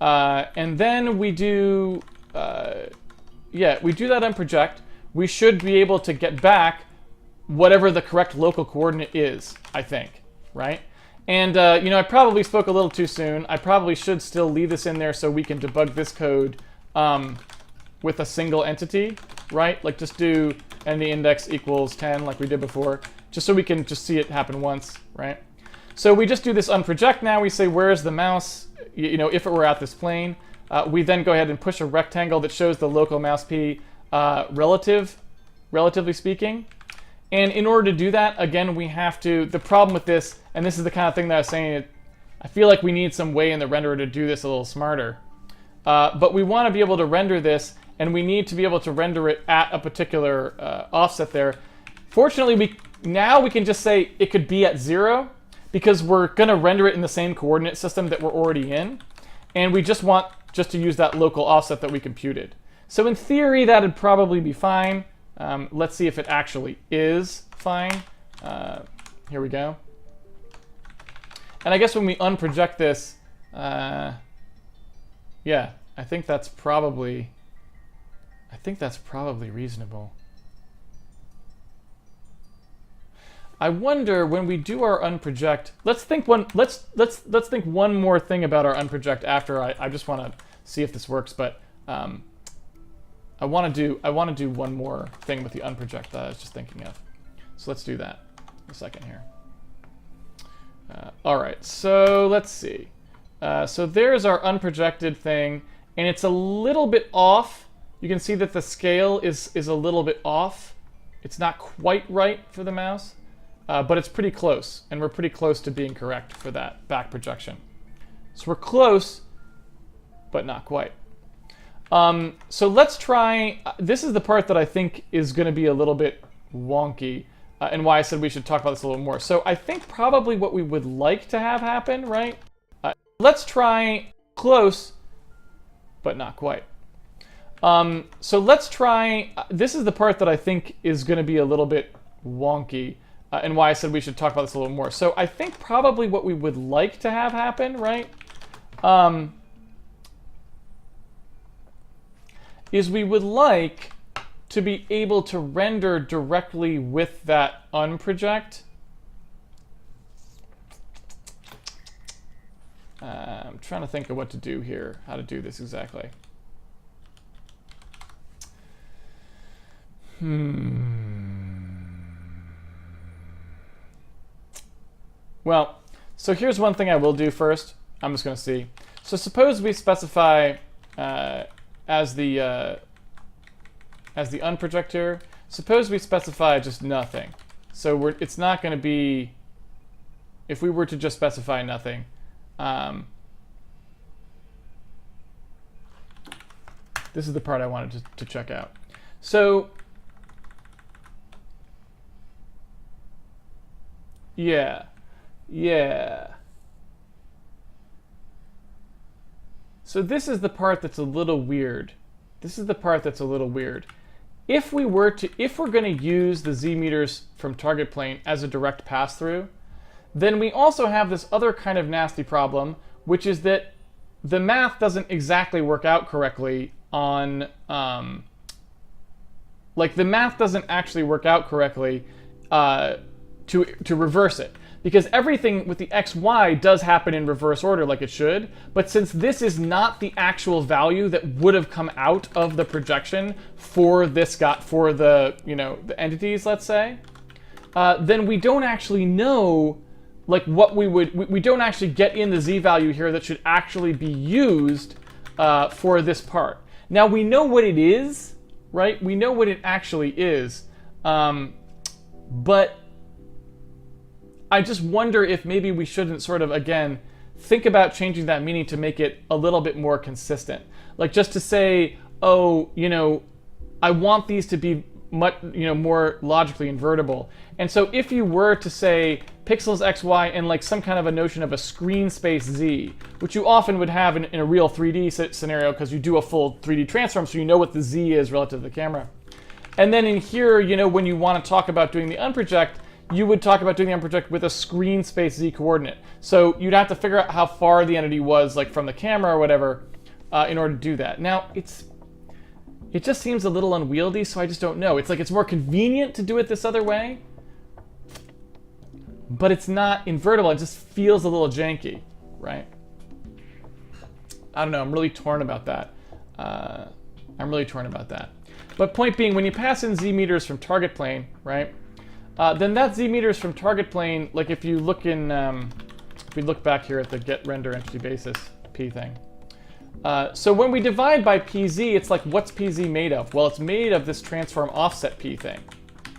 [SPEAKER 1] and then we do, we do that unproject, we should be able to get back whatever the correct local coordinate is, I think, right? And, I probably spoke a little too soon. I probably should still leave this in there so we can debug this code with a single entity, right? Like just do and the index equals 10 like we did before, just so we can just see it happen once, right? So we just do this unproject now. We say, where's the mouse, if it were at this plane. We then go ahead and push a rectangle that shows the local mouse P relatively speaking. And in order to do that, again, we have to, the problem with this, and this is the kind of thing that I was saying, I feel like we need some way in the renderer to do this a little smarter. But we want to be able to render this and we need to be able to render it at a particular offset there. Fortunately, now we can just say it could be at 0, because we're going to render it in the same coordinate system that we're already in, and we just want to use that local offset that we computed. So in theory, that'd probably be fine. Let's see if it actually is fine. Here we go. And I guess when we unproject this, yeah, I think that's probably reasonable. I wonder when we do our unproject. Let's think one more thing about our unproject after I just want to see if this works, but I want to do one more thing with the unproject that I was just thinking of. So let's do that in a second here. All right, so let's see. So there's our unprojected thing, and it's a little bit off. You can see that the scale is a little bit off. It's not quite right for the mouse, but it's pretty close, and we're pretty close to being correct for that back projection. So we're close, but not quite. So let's try, this is the part that I think is going to be a little bit wonky, and why I said we should talk about this a little more. So I think probably what we would like to have happen, right? Let's try close, but not quite. So let's try, this is the part that I think is going to be a little bit wonky, and why I said we should talk about this a little more. So I think probably what we would like to have happen, right? Is we would like to be able to render directly with that unproject. I'm trying to think of what to do here, how to do this exactly. Well, so here's one thing I will do first. I'm just going to see. So suppose we specify as the unproject here, suppose we specify just nothing. So it's not going to be, if we were to just specify nothing, this is the part I wanted to check out. So yeah. So this is the part that's a little weird. If we're going to use the z meters from target plane as a direct pass-through, then we also have this other kind of nasty problem, which is that the math doesn't exactly work out correctly on, like the math doesn't actually work out correctly to reverse it. Because everything with the x, y does happen in reverse order like it should, but since this is not the actual value that would have come out of the projection for the the entities, let's say, then we don't actually know like what we don't actually get in the z value here that should actually be used for this part. Now we know what it is, right? We know what it actually is, but I just wonder if maybe we shouldn't sort of, again, think about changing that meaning to make it a little bit more consistent. Like just to say, oh, I want these to be much, more logically invertible. And so if you were to say pixels x, y, and like some kind of a notion of a screen space z, which you often would have in a real 3D scenario because you do a full 3D transform, so you know what the z is relative to the camera. And then in here, when you want to talk about doing the unproject, you would talk about doing the unproject with a screen space z coordinate. So you'd have to figure out how far the entity was, like from the camera or whatever, in order to do that. Now, it just seems a little unwieldy, so I just don't know. It's like it's more convenient to do it this other way, but it's not invertible. It just feels a little janky, right? I don't know. I'm really torn about that. But point being, when you pass in z meters from target plane, right? Then that z meters from target plane, like if you look in, if we look back here at the get render entity basis p thing. So when we divide by pz, it's like, what's pz made of? Well, it's made of this transform offset p thing,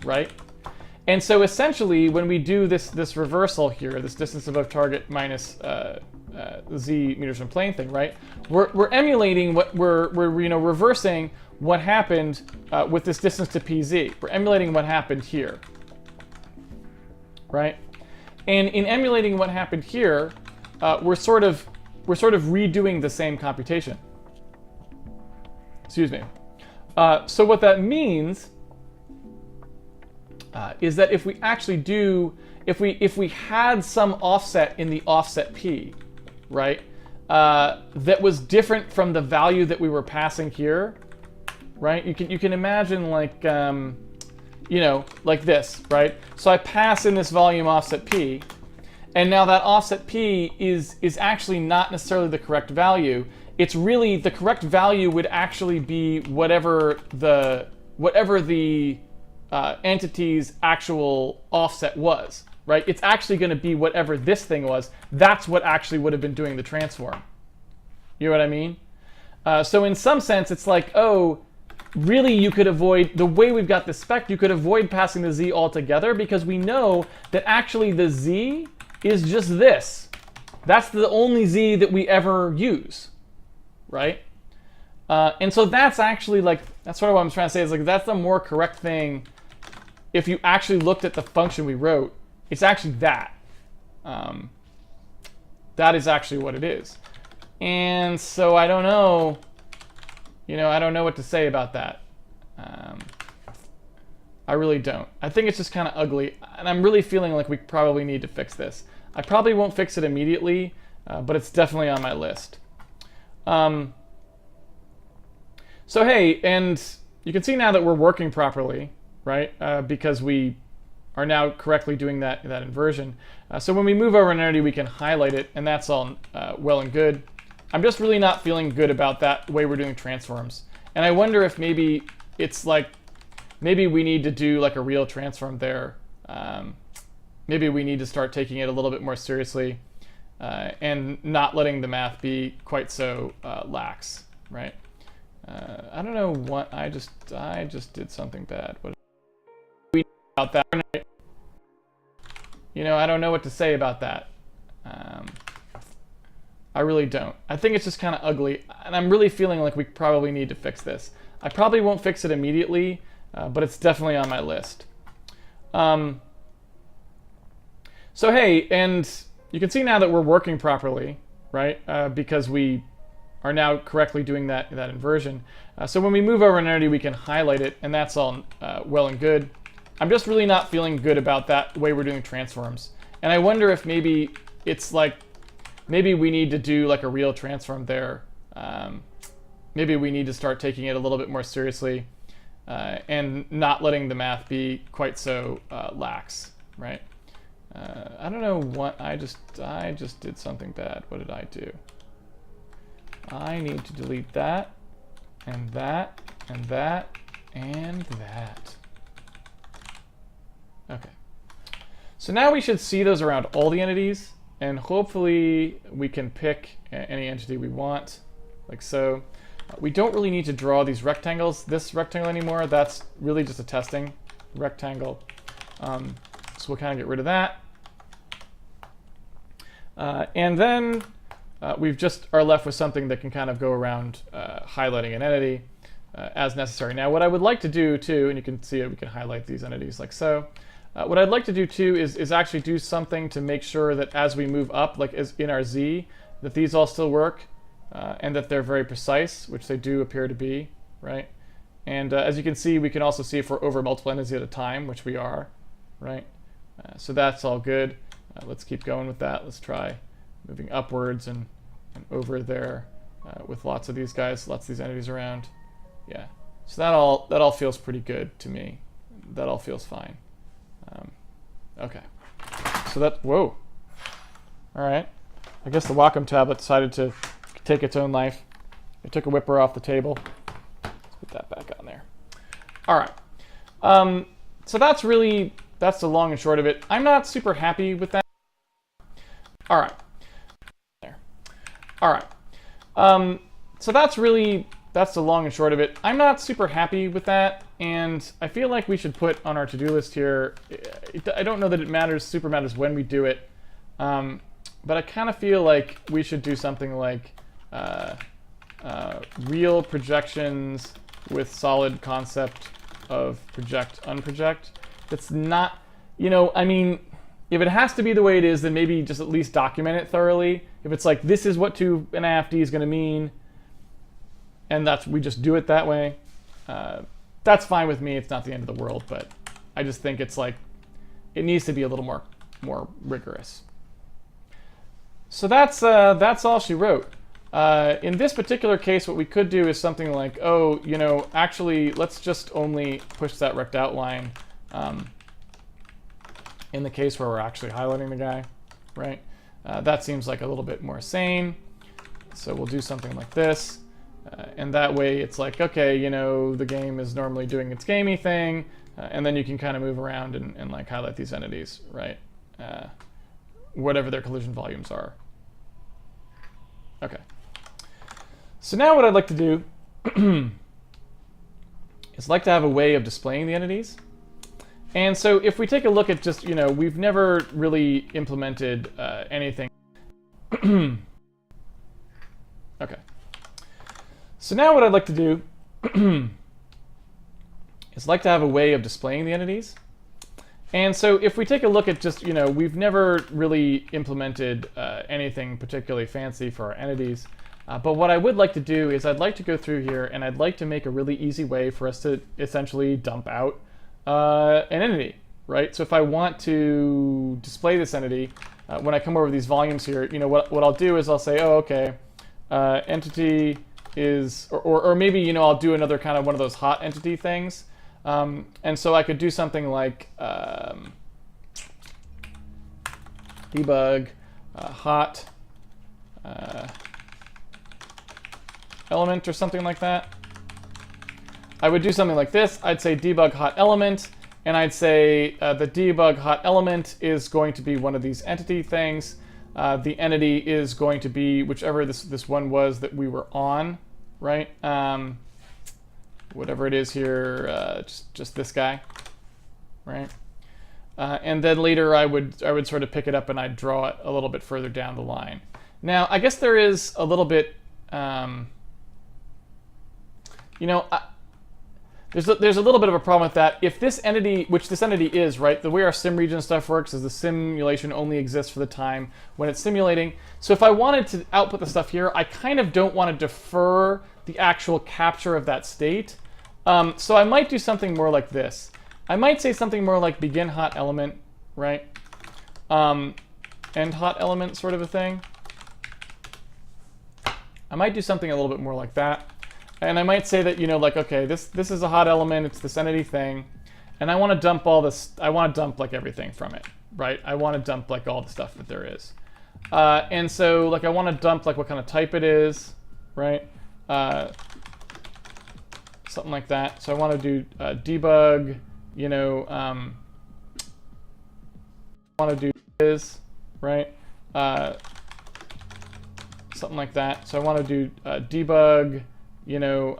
[SPEAKER 1] right? And so essentially, when we do this reversal here, this distance above target minus z meters from plane thing, right? We're emulating what we're reversing what happened with this distance to PZ. We're emulating what happened here, right? And in emulating what happened here, we're sort of redoing the same computation. Excuse me. So what that means is that if we actually do, if we had some offset in the offset P, right, that was different from the value that we were passing here, right? You can imagine like you know, like this, right? So I pass in this volume offset P, and now that offset P is actually not necessarily the correct value. It's really, the correct value would actually be whatever the entity's actual offset was, right? It's actually going to be whatever this thing was. That's what actually would have been doing the transform. You know what I mean? So in some sense, it's like, oh, really you could avoid, the way we've got this spec, you could avoid passing the z altogether because we know that actually the z is just this. That's the only z that we ever use, right? And so that's actually like, that's sort of what I'm trying to say is like, that's the more correct thing. If you actually looked at the function we wrote, it's actually that. That is actually what it is. And so I don't know, you know, I don't know what to say about that. I really don't. I think it's just kind of ugly, and I'm really feeling like we probably need to fix this. I probably won't fix it immediately, but it's definitely on my list. So hey, and you can see now that we're working properly, right? Because we are now correctly doing that inversion. So when we move over an entity, we can highlight it, and that's all well and good. I'm just really not feeling good about that way we're doing transforms. And I wonder if maybe it's like, maybe we need to do like a real transform there. Maybe we need to start taking it a little bit more seriously and not letting the math be quite so lax, right? I don't know what, I just did something bad. What we about that? You know, I don't know what to say about that. I really don't. I think it's just kind of ugly, and I'm really feeling like we probably need to fix this. I probably won't fix it immediately, but it's definitely on my list. So hey, and you can see now that we're working properly, right? Because we are now correctly doing that inversion. So when we move over an entity, we can highlight it, and that's all well and good. I'm just really not feeling good about that way we're doing transforms. And I wonder if maybe it's like, maybe we need to do like a real transform there. Maybe we need to start taking it a little bit more seriously and not letting the math be quite so lax, right? I don't know what, I just did something bad. What did I do? I need to delete that, and that, and that, and that. Okay. So now we should see those around all the entities, and hopefully we can pick any entity we want, like so. We don't really need to draw these rectangles, this rectangle anymore. That's really just a testing rectangle. So we'll kind of get rid of that. And then we've just are left with something that can kind of go around highlighting an entity as necessary. Now what I would like to do too, and you can see it, we can highlight these entities like so. What I'd like to do too is actually do something to make sure that as we move up, like as in our Z, that these all still work and that they're very precise, which they do appear to be, right? And as you can see, we can also see if we're over multiple entities at a time, which we are, right? So that's all good. Let's keep going with that. Let's try moving upwards and over there with lots of these guys, lots of these entities around. Yeah, so that all feels pretty good to me. That all feels fine. Okay, so that, whoa. All right, I guess the Wacom tablet decided to take its own life. It took a whipper off the table. Let's put that back on there. All right, so that's the long and short of it. I'm not super happy with that. All right, there. All right, so that's the long and short of it. I'm not super happy with that, and I feel like we should put on our to-do list here, I don't know that it super matters when we do it, but I kind of feel like we should do something like real projections with solid concept of project, unproject. It's not, you know, I mean, if it has to be the way it is, then maybe just at least document it thoroughly. If it's like, this is what 2.5D is going to mean, and we just do it that way, that's fine with me. It's not the end of the world, but I just think it's like, it needs to be a little more rigorous. So that's all she wrote. In this particular case, what we could do is something like, oh, you know, actually, let's just only push that rect outline in the case where we're actually highlighting the guy, right? That seems like a little bit more sane. So we'll do something like this. And that way it's like, okay, you know, the game is normally doing its gamey thing. And then you can kind of move around and like highlight these entities, right? Whatever their collision volumes are. Okay. So now what I'd like to do is like to have a way of displaying the entities. And so if we take a look at just, you know, we've never really implemented anything. Okay. So now what I'd like to do is like to have a way of displaying the entities. And so if we take a look at just, you know, we've never really implemented anything particularly fancy for our entities. But what I would like to do is I'd like to go through here and I'd like to make a really easy way for us to essentially dump out an entity, right? So if I want to display this entity, when I come over these volumes here, you know, what I'll do is I'll say, oh, okay, entity is, or maybe, you know, I'll do another kind of one of those hot entity things. And so I could do something like debug hot element or something like that. I would do something like this. I'd say debug hot element, and I'd say the debug hot element is going to be one of these entity things. The entity is going to be whichever this one was that we were on, right? Whatever it is here, just this guy, right? And then later I would sort of pick it up and I'd draw it a little bit further down the line. Now I guess there is a little bit, you know, there's a little bit of a problem with that. If this entity, which this entity is, right, the way our sim region stuff works is the simulation only exists for the time when it's simulating. So if I wanted to output the stuff here, I kind of don't want to defer the actual capture of that state. So I might do something more like this. I might say something more like begin hot element, right? End hot element sort of a thing. I might do something a little bit more like that. And I might say that, you know, like, okay, this is a hot element, it's this entity thing, and I want to dump all this, I want to dump like everything from it, right? I want to dump like all the stuff that there is. And so like I want to dump like what kind of type it is, right? Something like that. So I want to do debug, you know, I want to do is, right? Something like that. So I want to do debug, you know,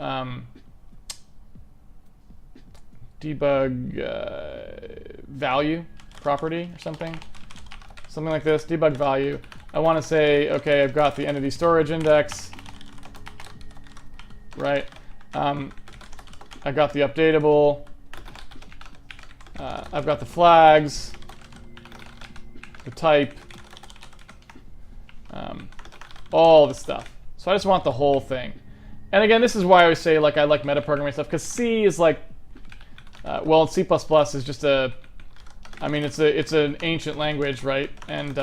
[SPEAKER 1] debug value property or something like this, debug value. I want to say, okay, I've got the entity storage index, right? I got the updatable, I've got the flags, the type, all the stuff. So I just want the whole thing. And again, this is why I always say like I like metaprogramming stuff, because C is like, well, C++ is just a, I mean, it's an ancient language, right? And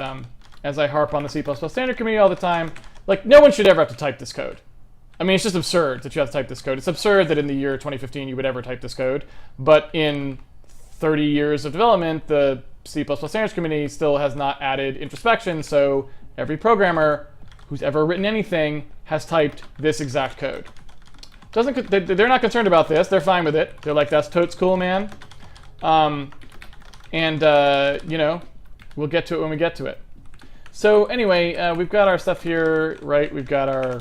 [SPEAKER 1] as I harp on the C++ standard community all the time, like no one should ever have to type this code. I mean, it's just absurd that you have to type this code. It's absurd that in the year 2015 you would ever type this code. But in 30 years of development, the C++ standards community still has not added introspection, so every programmer who's ever written anything has typed this exact code. They're not concerned about this. They're fine with it. They're like, that's totes cool, man. You know, we'll get to it when we get to it. So anyway, we've got our stuff here, right? We've got our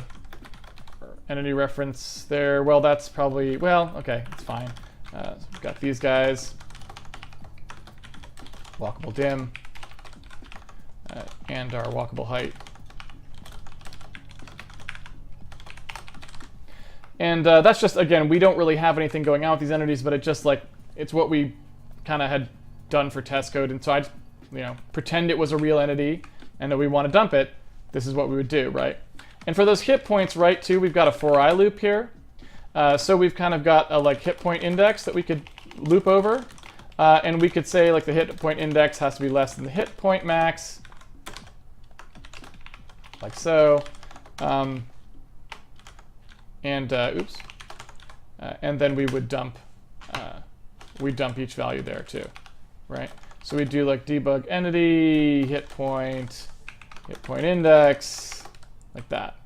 [SPEAKER 1] entity reference there. Well, that's probably, well, okay, it's fine. We've got these guys. Walkable dim. And our walkable height. And that's just, again, we don't really have anything going on with these entities, but it's what we kind of had done for test code. And so I just, pretend it was a real entity and that we want to dump it. This is what we would do, right? And for those hit points, right, too, we've got a for I loop here. So we've kind of got a hit point index that we could loop over. And we could say the hit point index has to be less than the hit point max, like so. And then we would dump each value there too, right? So we do debug entity, hit point index, like that.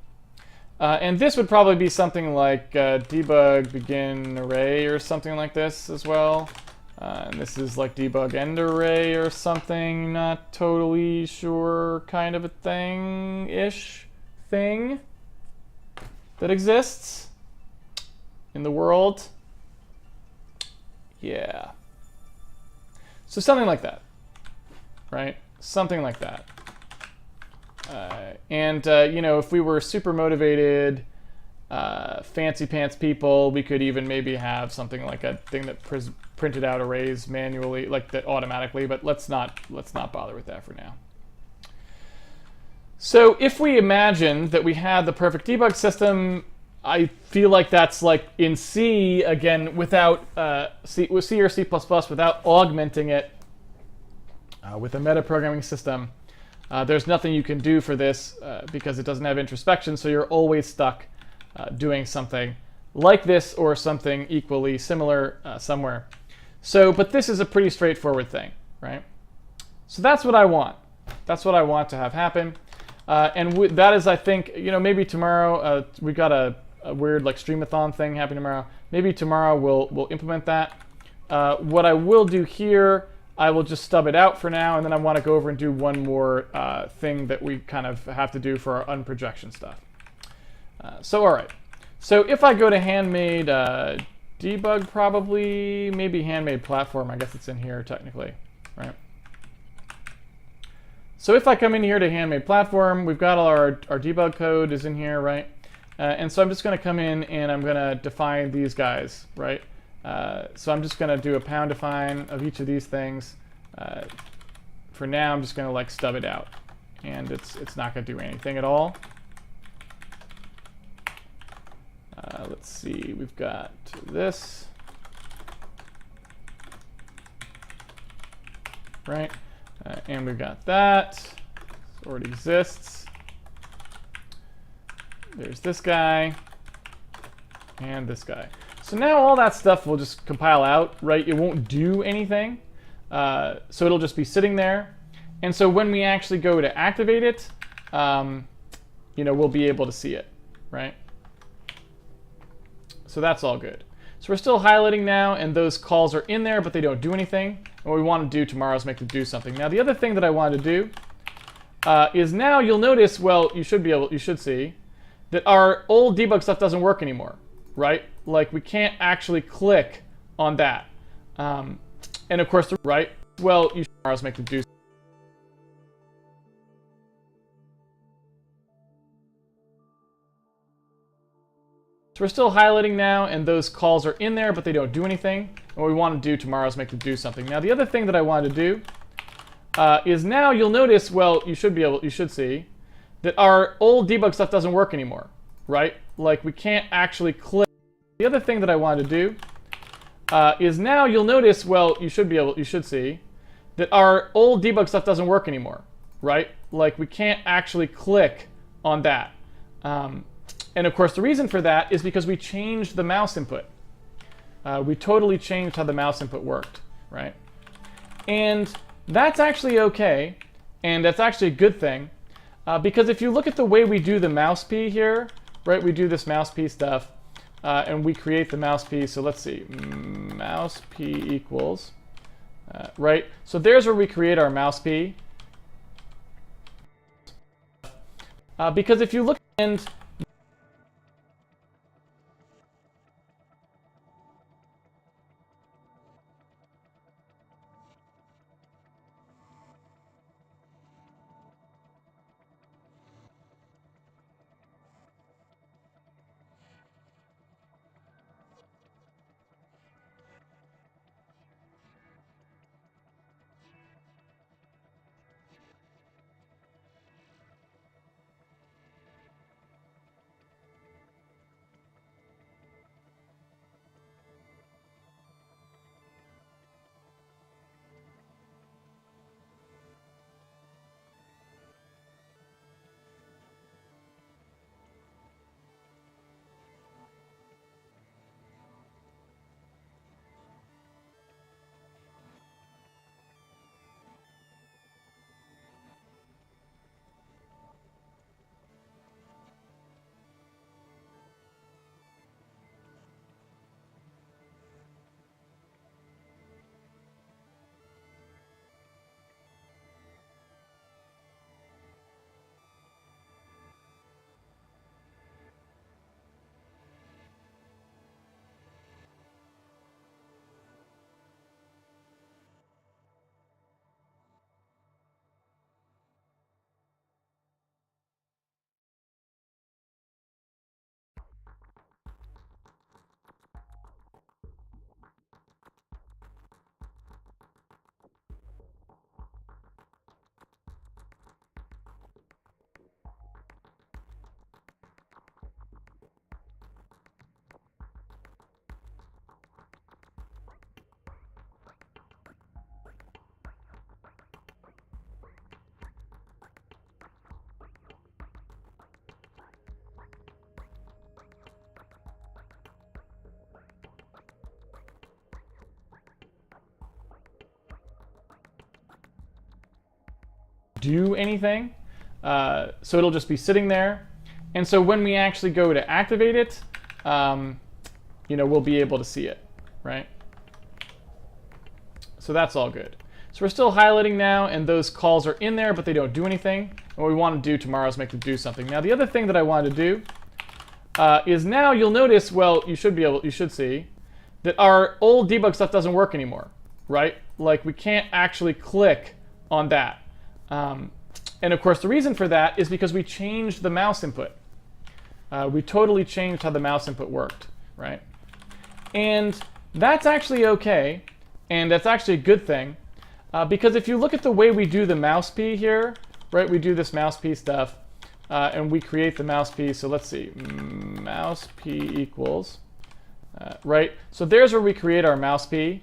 [SPEAKER 1] And this would probably be something like debug begin array or something like this as well. And this is debug end array or something, not totally sure, kind of a thing-ish thing that exists in the world. Yeah. So something like that, right? Something like that. If we were super motivated, fancy pants people, we could even maybe have something like a thing that printed out arrays manually, that automatically, but let's not bother with that for now. So if we imagine that we had the perfect debug system, I feel like that's in C, again, without C or C++, without augmenting it with a metaprogramming system. There's nothing you can do for this because it doesn't have introspection, so you're always stuck doing something like this or something equally similar somewhere. But this is a pretty straightforward thing, right? So that's what I want. That's what I want to have happen. That is, I think, maybe tomorrow, we've got a weird streamathon thing happening tomorrow. Maybe tomorrow we'll implement that. What I will do here, I will just stub it out for now, and then I want to go over and do one more thing that we kind of have to do for our unprojection stuff. All right. So if I go to Handmade Debug, probably, maybe Handmade Platform, I guess it's in here technically, right? So if I come in here to Handmade Platform, we've got all our debug code is in here, right? And so I'm just going to come in and I'm going to define these guys, right? So I'm just going to do a pound define of each of these things. For now, I'm just going to stub it out, and it's not going to do anything at all. Let's see, we've got this, right? And we've got that. It already exists. There's this guy and this guy. So now all that stuff will just compile out, right? It won't do anything. So it'll just be sitting there. And so when we actually go to activate it, we'll be able to see it, right? So that's all good. So we're still highlighting now, and those calls are in there, but they don't do anything. And what we want to do tomorrow is make them do something. Now, the other thing that I want to do is now you'll notice, well, you should see that our old debug stuff doesn't work anymore, right? We can't actually click on that. And of course, right? Well, you should tomorrow make them do. So we're still highlighting now, and those calls are in there, but they don't do anything. And what we want to do tomorrow is make them do something. Now, the other thing that I want to do is now you'll notice, well, you should see that our old debug stuff doesn't work anymore, right? We can't actually click. The other thing that I want to do is now you'll notice, well, you should see that our old debug stuff doesn't work anymore, right? We can't actually click on that. And of course, the reason for that is because we changed the mouse input. We totally changed how the mouse input worked, right? And that's actually okay, and that's actually a good thing, because if you look at the way we do the mouse P here, right? We do this mouse P stuff, and we create the mouse P. So let's see, mouse P equals, right? So there's where we create our mouse P. Because if you look and do anything. So it'll just be sitting there. And so when we actually go to activate it, we'll be able to see it, right? So that's all good. So we're still highlighting now, and those calls are in there, but they don't do anything. And what we want to do tomorrow is make them do something. Now, the other thing that I wanted to do is now you'll notice, well, you should see that our old debug stuff doesn't work anymore, right? Like we can't actually click on that. And of course, the reason for that is because we changed the mouse input. We totally changed how the mouse input worked, right? And that's actually okay, and that's actually a good thing, because if you look at the way we do the mouse P here, right? We do this mouse P stuff, and we create the mouse P. So let's see, mouse P equals, right? So there's where we create our mouse P.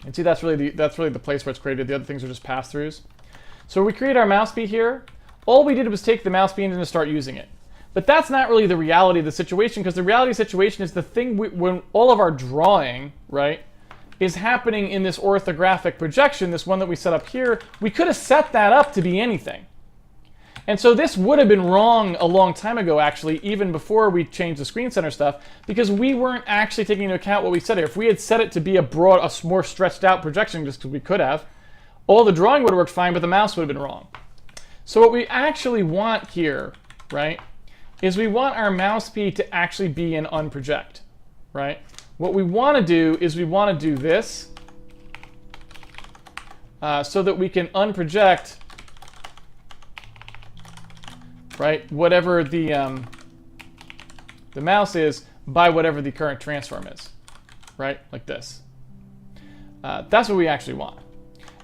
[SPEAKER 1] And see, that's really the place where it's created. The other things are just pass-throughs. So we create our mouse P here. All we did was take the mouse P and start using it. But that's not really the reality of the situation, because the reality of the situation is the thing when all of our drawing, right, is happening in this orthographic projection, this one that we set up here. We could have set that up to be anything. And so this would have been wrong a long time ago, actually, even before we changed the screen center stuff, because we weren't actually taking into account what we said here. If we had set it to be a more stretched out projection, just because we could have, all the drawing would have worked fine, but the mouse would have been wrong. So what we actually want here, right, is we want our mouse P to actually be an unproject, right? What we want to do is we want to do this so that we can unproject, right, whatever the mouse is by whatever the current transform is, right, like this. That's what we actually want.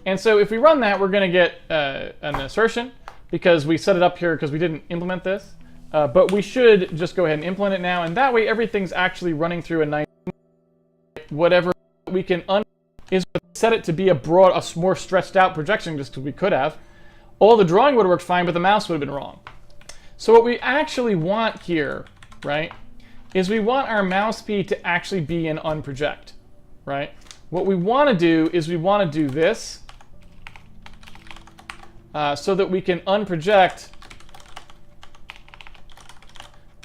[SPEAKER 1] And so if we run that, we're going to get an assertion, because we set it up here because we didn't implement this. But we should just go ahead and implement it now, and that way everything's actually running through a nice, whatever we can is set it to be a more stretched out projection, just because we could have. All the drawing would have worked fine, but the mouse would have been wrong. So what we actually want here, right, is we want our mouse P to actually be an unproject, right? What we want to do is we want to do this so that we can unproject,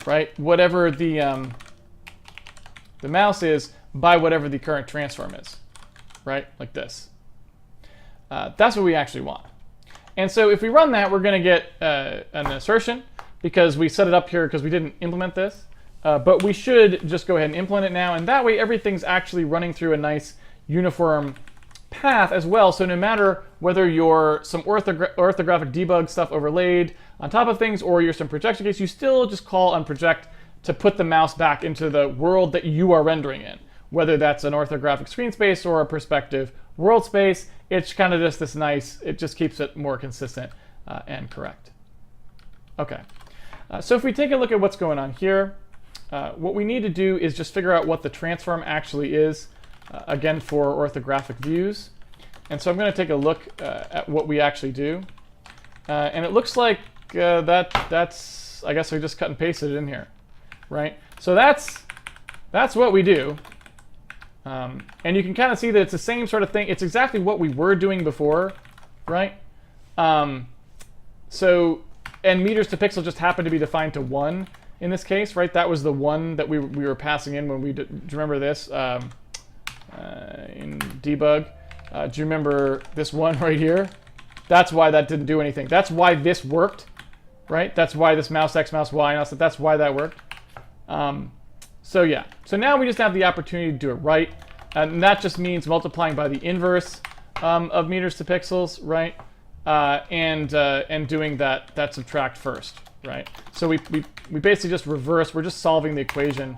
[SPEAKER 1] right, whatever the mouse is by whatever the current transform is, right, like this. That's what we actually want. And so if we run that, we're going to get an assertion, because we set it up here because we didn't implement this. But we should just go ahead and implement it now, and that way everything's actually running through a nice uniform path as well. So no matter whether you're some orthographic debug stuff overlaid on top of things, or you're some projection case, you still just call unproject to put the mouse back into the world that you are rendering in. Whether that's an orthographic screen space or a perspective world space, it's kind of just this nice, it just keeps it more consistent and correct. Okay, so if we take a look at what's going on here, what we need to do is just figure out what the transform actually is, again, for orthographic views. And so I'm going to take a look at what we actually do. And it looks like that's, I guess we just cut and pasted it in here, right? So that's what we do. And you can kind of see that it's the same sort of thing. It's exactly what we were doing before, right? And meters to pixel just happened to be defined to 1 in this case, right? That was the 1 that we were passing in when we did. Do you remember this in debug? Do you remember this one right here? That's why that didn't do anything. That's why this worked, right? That's why this mouse X, mouse Y, and that's why that worked. So yeah, so now we just have the opportunity to do it right. And that just means multiplying by the inverse of meters to pixels, right? And doing that subtract first, right? So we basically just reverse, we're just solving the equation,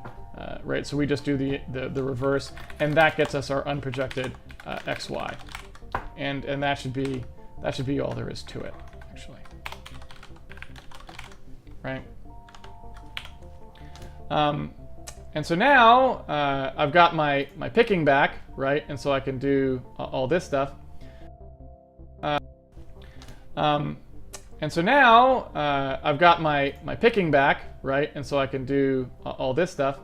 [SPEAKER 1] right? So we just do the reverse, and that gets us our unprojected XY. And that should be all there is to it, actually. Right? And so now I've got my picking back, right? And so I can do all this stuff. And so now I've got my picking back, right? And so I can do all this stuff.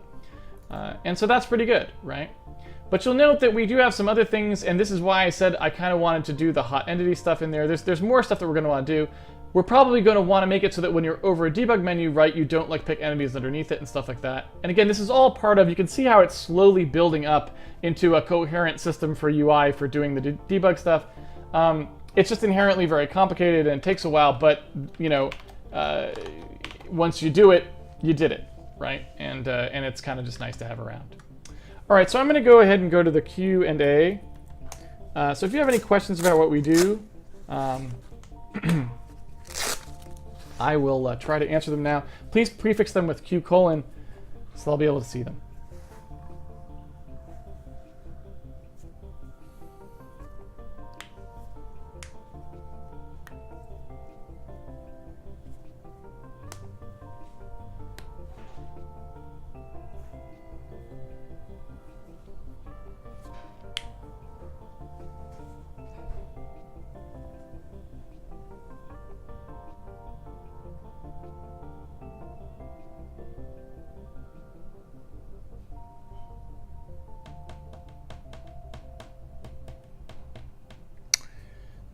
[SPEAKER 1] And so that's pretty good, right? But you'll note that we do have some other things, and this is why I said I kind of wanted to do the hot entity stuff in there. There's more stuff that we're going to want to do. We're probably going to want to make it so that when you're over a debug menu, right, you don't like pick entities underneath it and stuff like that. And again, this is all part of, you can see how it's slowly building up into a coherent system for UI for doing the debug stuff. It's just inherently very complicated and it takes a while, but you know, once you do it, you did it, right? And it's kind of just nice to have around. All right, so I'm going to go ahead and go to the Q&A. So if you have any questions about what we do, I will try to answer them now. Please prefix them with Q:, so I'll be able to see them.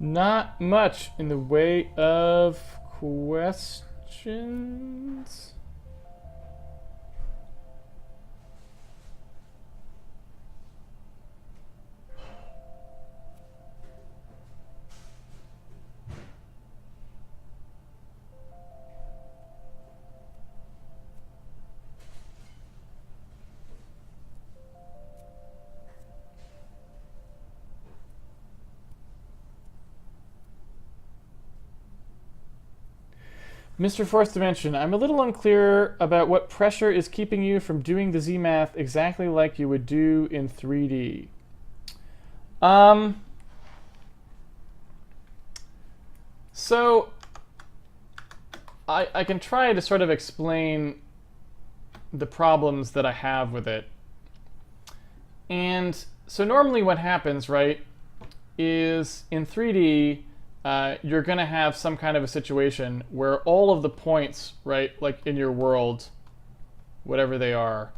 [SPEAKER 1] Not much in the way of questions. Mr. Fourth Dimension, I'm a little unclear about what pressure is keeping you from doing the Z-math exactly like you would do in 3D. So I can try to sort of explain the problems that I have with it. And so normally what happens, right, is in 3D, you're going to have some kind of a situation where all of the points, right, like in your world, whatever they are,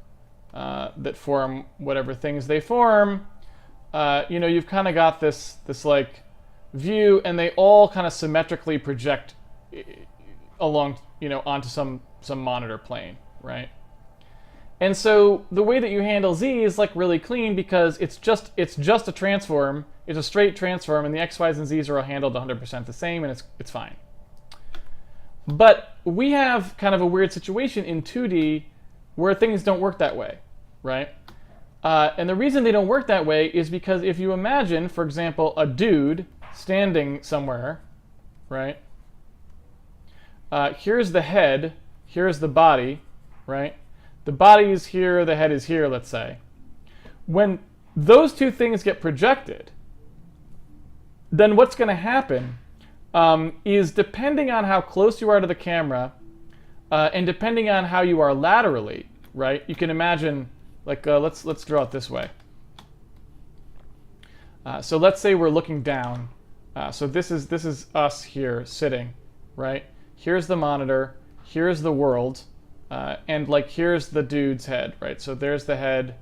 [SPEAKER 1] that form whatever things they form, you know, you've kind of got this like view, and they all kind of symmetrically project along, you know, onto some monitor plane, right? And so the way that you handle Z is like really clean because it's just a transform. It's a straight transform, and the X, Y's, and Z's are all handled 100% the same, and it's fine. But we have kind of a weird situation in 2D where things don't work that way, right? And the reason they don't work that way is because if you imagine, for example, a dude standing somewhere, right? Here's the head, here's the body, right? The body is here, the head is here, let's say. When those two things get projected, then what's going to happen is, depending on how close you are to the camera and depending on how you are laterally, right? You can imagine, like, let's draw it this way. So let's say we're looking down. So this is us here sitting, right? Here's the monitor, here's the world, and like here's the dude's head, right? So there's the head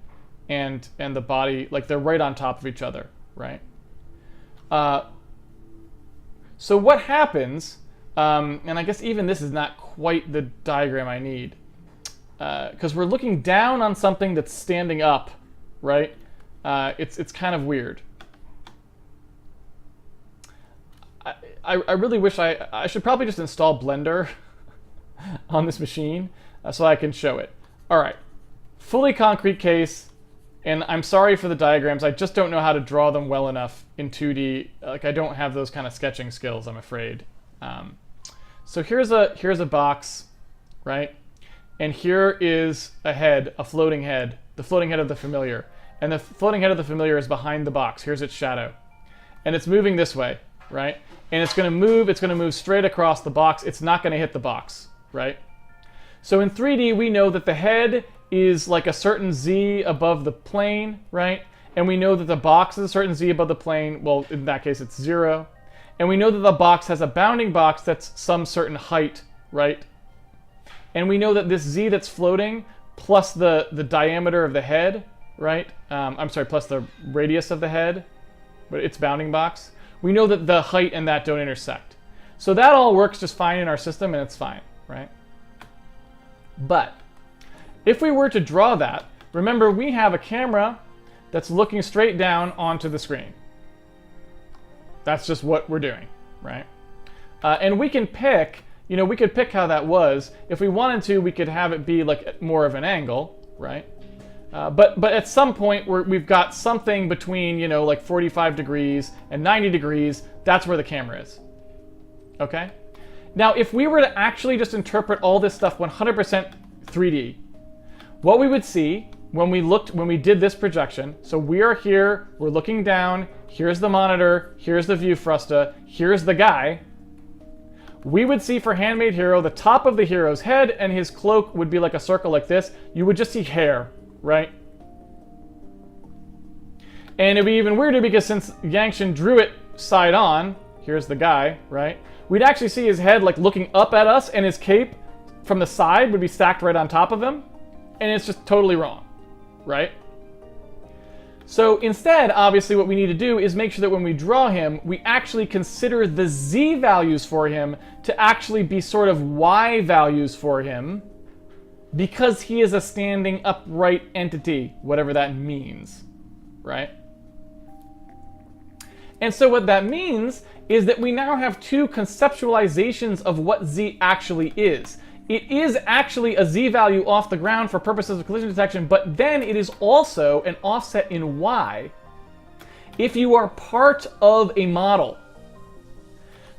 [SPEAKER 1] and the body, like they're right on top of each other, right? So what happens, and I guess even this is not quite the diagram I need, because we're looking down on something that's standing up, right? It's kind of weird. I really wish I should probably just install Blender on this machine so I can show it. All right, fully concrete case, and I'm sorry for the diagrams. I just don't know how to draw them well enough in 2D. Like, I don't have those kind of sketching skills, I'm afraid. So here's a box, right? And here is a head, a floating head, the floating head of the familiar. And the floating head of the familiar is behind the box. Here's its shadow. And it's moving this way, right? And it's going to move straight across the box. It's not going to hit the box, right? So in 3D, we know that the head is like a certain Z above the plane, right? And we know that the box is a certain Z above the plane. Well, in that case, it's 0. And we know that the box has a bounding box that's some certain height, right? And we know that this Z that's floating plus the diameter of the head, right? I'm sorry, plus the radius of the head, but its bounding box. We know that the height and that don't intersect. So that all works just fine in our system, and it's fine, right? But if we were to draw that, remember we have a camera that's looking straight down onto the screen. That's just what we're doing, right? And we can pick, we could pick how that was. If we wanted to, we could have it be like more of an angle, right? But at some point we've got something between, like 45 degrees and 90 degrees. That's where the camera is. Okay? Now, if we were to actually just interpret all this stuff 100% 3D, what we would see when we did this projection, so we are here, we're looking down, here's the monitor, here's the view frusta, here's the guy, we would see for Handmade Hero, the top of the hero's head and his cloak would be like a circle like this. You would just see hair, right? And it'd be even weirder because since Yangshin drew it side on, here's the guy, right? We'd actually see his head like looking up at us, and his cape from the side would be stacked right on top of him. And it's just totally wrong, right? So instead, obviously, what we need to do is make sure that when we draw him, we actually consider the Z values for him to actually be sort of Y values for him, because he is a standing upright entity, whatever that means, right? And so what that means is that we now have two conceptualizations of what Z actually is. It is actually a Z value off the ground for purposes of collision detection, but then it is also an offset in Y if you are part of a model.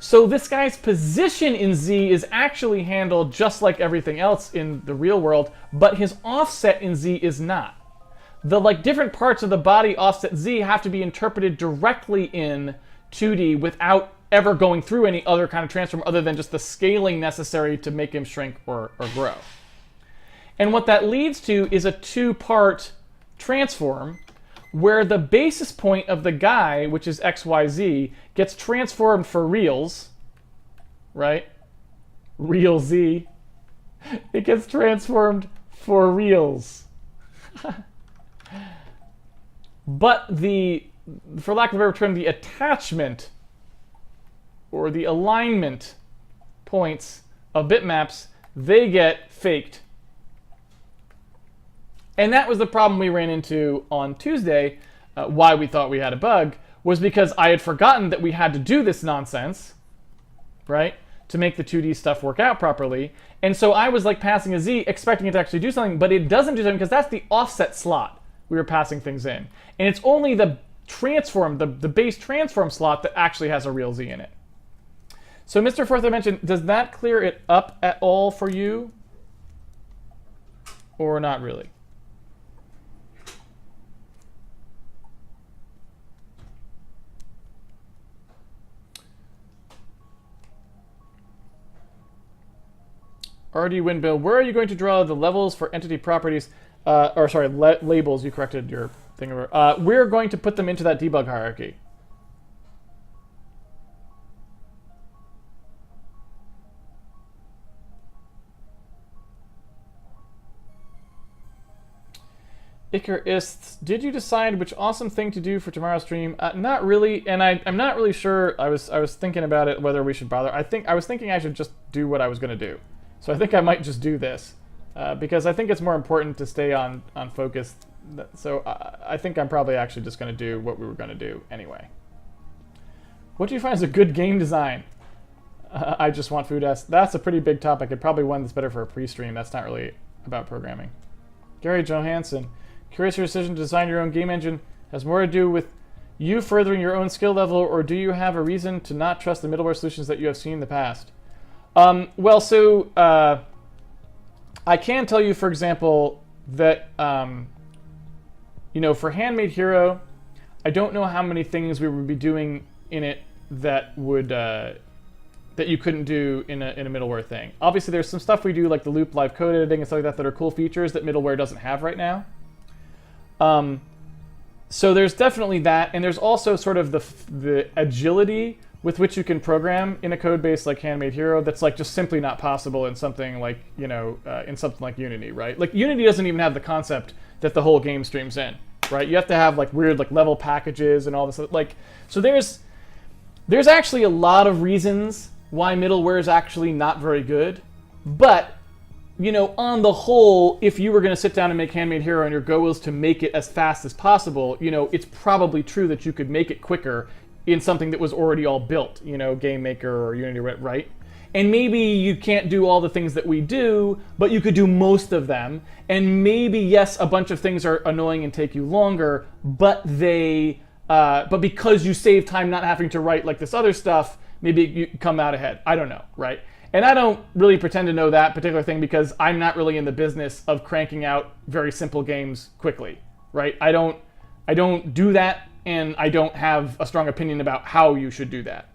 [SPEAKER 1] So this guy's position in Z is actually handled just like everything else in the real world, but his offset in Z is not. The different parts of the body offset Z have to be interpreted directly in 2D without ever going through any other kind of transform other than just the scaling necessary to make him shrink or grow. And what that leads to is a two-part transform where the basis point of the guy, which is XYZ, gets transformed for reals, right? Real Z. It gets transformed for reals. But for lack of a better term, the attachment or the alignment points of bitmaps, they get faked. And that was the problem we ran into on Tuesday, why we thought we had a bug, was because I had forgotten that we had to do this nonsense, right, to make the 2D stuff work out properly. And so I was passing a Z, expecting it to actually do something, but it doesn't do something because that's the offset slot we were passing things in. And it's only the transform, the base transform slot that actually has a real Z in it. So Mr. Fourth Dimension, does that clear it up at all for you? Or not really? RD Windbill, where are you going to draw the levels for entity properties? Labels, you corrected your thing over. We're going to put them into that debug hierarchy. Icarist, did you decide which awesome thing to do for tomorrow's stream? Not really, and I'm not really sure. I was thinking about it, whether we should bother. I was thinking I should just do what I was going to do. So I think I might just do this, because I think it's more important to stay on focus. So I think I'm probably actually just going to do what we were going to do anyway. What do you find is a good game design? I just want food S. That's a pretty big topic. It's probably one that's better for a pre-stream. That's not really about programming. Gary Johansson. Curious your decision to design your own game engine has more to do with you furthering your own skill level, or do you have a reason to not trust the middleware solutions that you have seen in the past? I can tell you, for example, that for Handmade Hero, I don't know how many things we would be doing in it that would that you couldn't do in a middleware thing. Obviously, there's some stuff we do like the loop live code editing and stuff like that are cool features that middleware doesn't have right now. So there's definitely that, and there's also sort of the agility with which you can program in a code base like Handmade Hero that's like just simply not possible in something like, you know, in something like Unity, right? Like Unity doesn't even have the concept that the whole game streams in, right? You have to have like weird like level packages and all this, like, so there's actually a lot of reasons why middleware is actually not very good, but you know, on the whole, if you were going to sit down and make Handmade Hero and your goal is to make it as fast as possible, you know, it's probably true that you could make it quicker in something that was already all built, you know, Game Maker or Unity, right? And maybe you can't do all the things that we do, but you could do most of them. And maybe, yes, a bunch of things are annoying and take you longer, but but because you save time not having to write like this other stuff, maybe you come out ahead. I don't know, right? And I don't really pretend to know that particular thing because I'm not really in the business of cranking out very simple games quickly, right? I don't do that, and I don't have a strong opinion about how you should do that.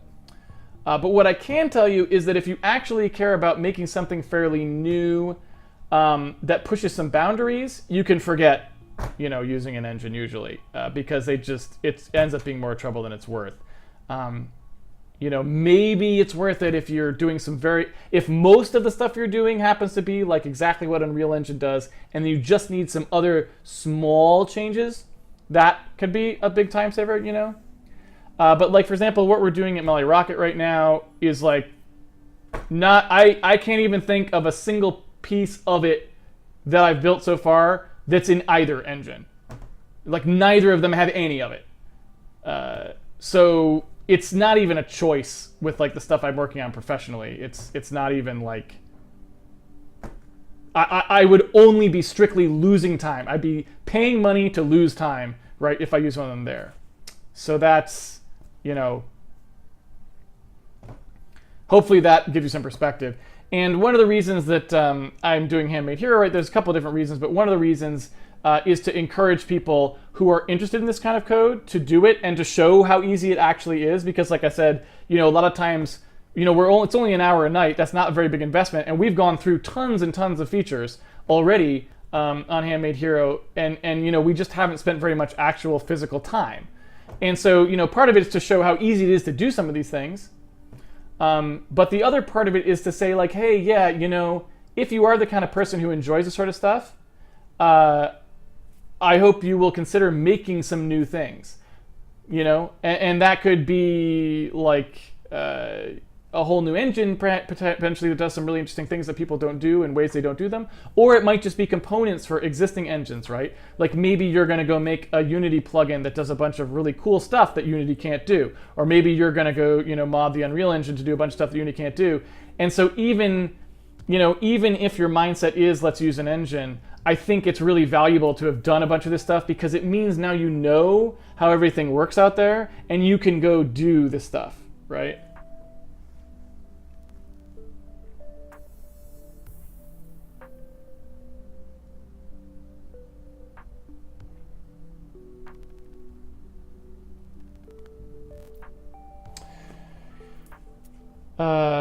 [SPEAKER 1] But what I can tell you is that if you actually care about making something fairly new that pushes some boundaries, you can forget, you know, using an engine usually because it ends up being more trouble than it's worth. You know, maybe it's worth it if you're doing if most of the stuff you're doing happens to be like exactly what Unreal Engine does, and you just need some other small changes, that could be a big time saver, you know? But like, for example, what we're doing at Molly Rocket right now is like, I can't even think of a single piece of it that I've built so far that's in either engine. Like, neither of them have any of it. So it's not even a choice with like the stuff I'm working on professionally. It's not even like, I would only be strictly losing time. I'd be paying money to lose time, right, if I use one of them there. So that's, you know, hopefully that gives you some perspective. And one of the reasons that I'm doing Handmade Hero, right, there's a couple of different reasons, but one of the reasons is to encourage people who are interested in this kind of code to do it and to show how easy it actually is. Because like I said, you know, a lot of times, you know, it's only an hour a night. That's not a very big investment. And we've gone through tons and tons of features already on Handmade Hero. And you know, we just haven't spent very much actual physical time. And so, you know, part of it is to show how easy it is to do some of these things. But the other part of it is to say like, hey, yeah, you know, if you are the kind of person who enjoys this sort of stuff, I hope you will consider making some new things, you know, and that could be like a whole new engine potentially that does some really interesting things that people don't do in ways they don't do them, or it might just be components for existing engines, right? Like maybe you're going to go make a Unity plugin that does a bunch of really cool stuff that Unity can't do, or maybe you're going to go, you know, mod the Unreal Engine to do a bunch of stuff that Unity can't do. And so even if your mindset is let's use an engine, I think it's really valuable to have done a bunch of this stuff because it means now you know how everything works out there and you can go do this stuff, right?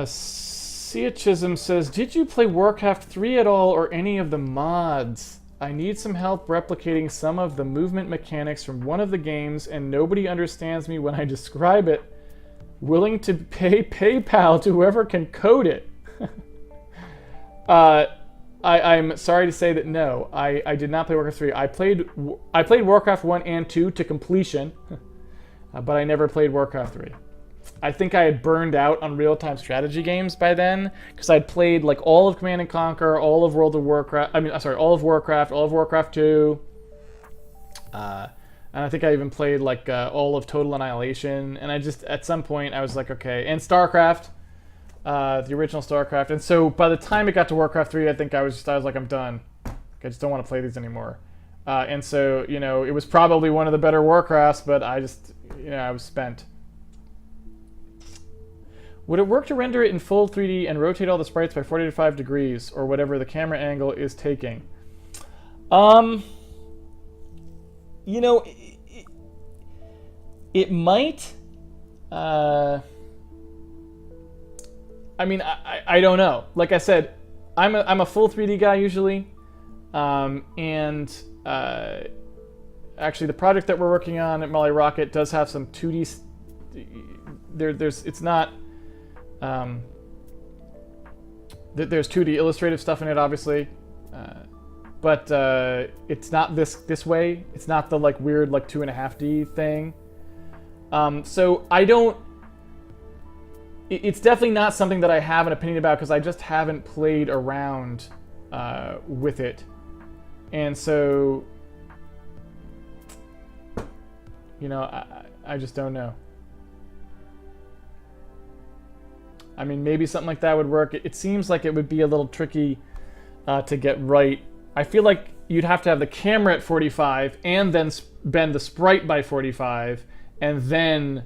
[SPEAKER 1] Sia Chisholm says, did you play Warcraft 3 at all or any of the mods? I need some help replicating some of the movement mechanics from one of the games and nobody understands me when I describe it. Willing to pay PayPal to whoever can code it. I'm sorry to say that no, I did not play Warcraft 3. I played Warcraft 1 and 2 to completion, but I never played Warcraft 3. I think I had burned out on real-time strategy games by then because I'd played like all of Command & Conquer, all of World of Warcraft, all of Warcraft, all of Warcraft 2. And I think I even played like all of Total Annihilation. And I just, at some point, I was like, okay. And StarCraft, the original StarCraft. And so by the time it got to Warcraft 3, I think I was like, I'm done. I just don't want to play these anymore. And so, you know, it was probably one of the better Warcrafts, but I just, you know, I was spent. Would it work to render it in full 3D and rotate all the sprites by 45 degrees or whatever the camera angle is taking? You know, it might. I mean, I don't know. Like I said, I'm a full 3D guy usually, and actually the project that we're working on at Molly Rocket does have some 2D it's not. There's 2D illustrative stuff in it, obviously, but it's not this way. It's not the like weird like 2.5D thing. So I don't. It's definitely not something that I have an opinion about because I just haven't played around with it, and so you know I just don't know. I mean, maybe something like that would work. It seems like it would be a little tricky to get right. I feel like you'd have to have the camera at 45 and then bend the sprite by 45, and then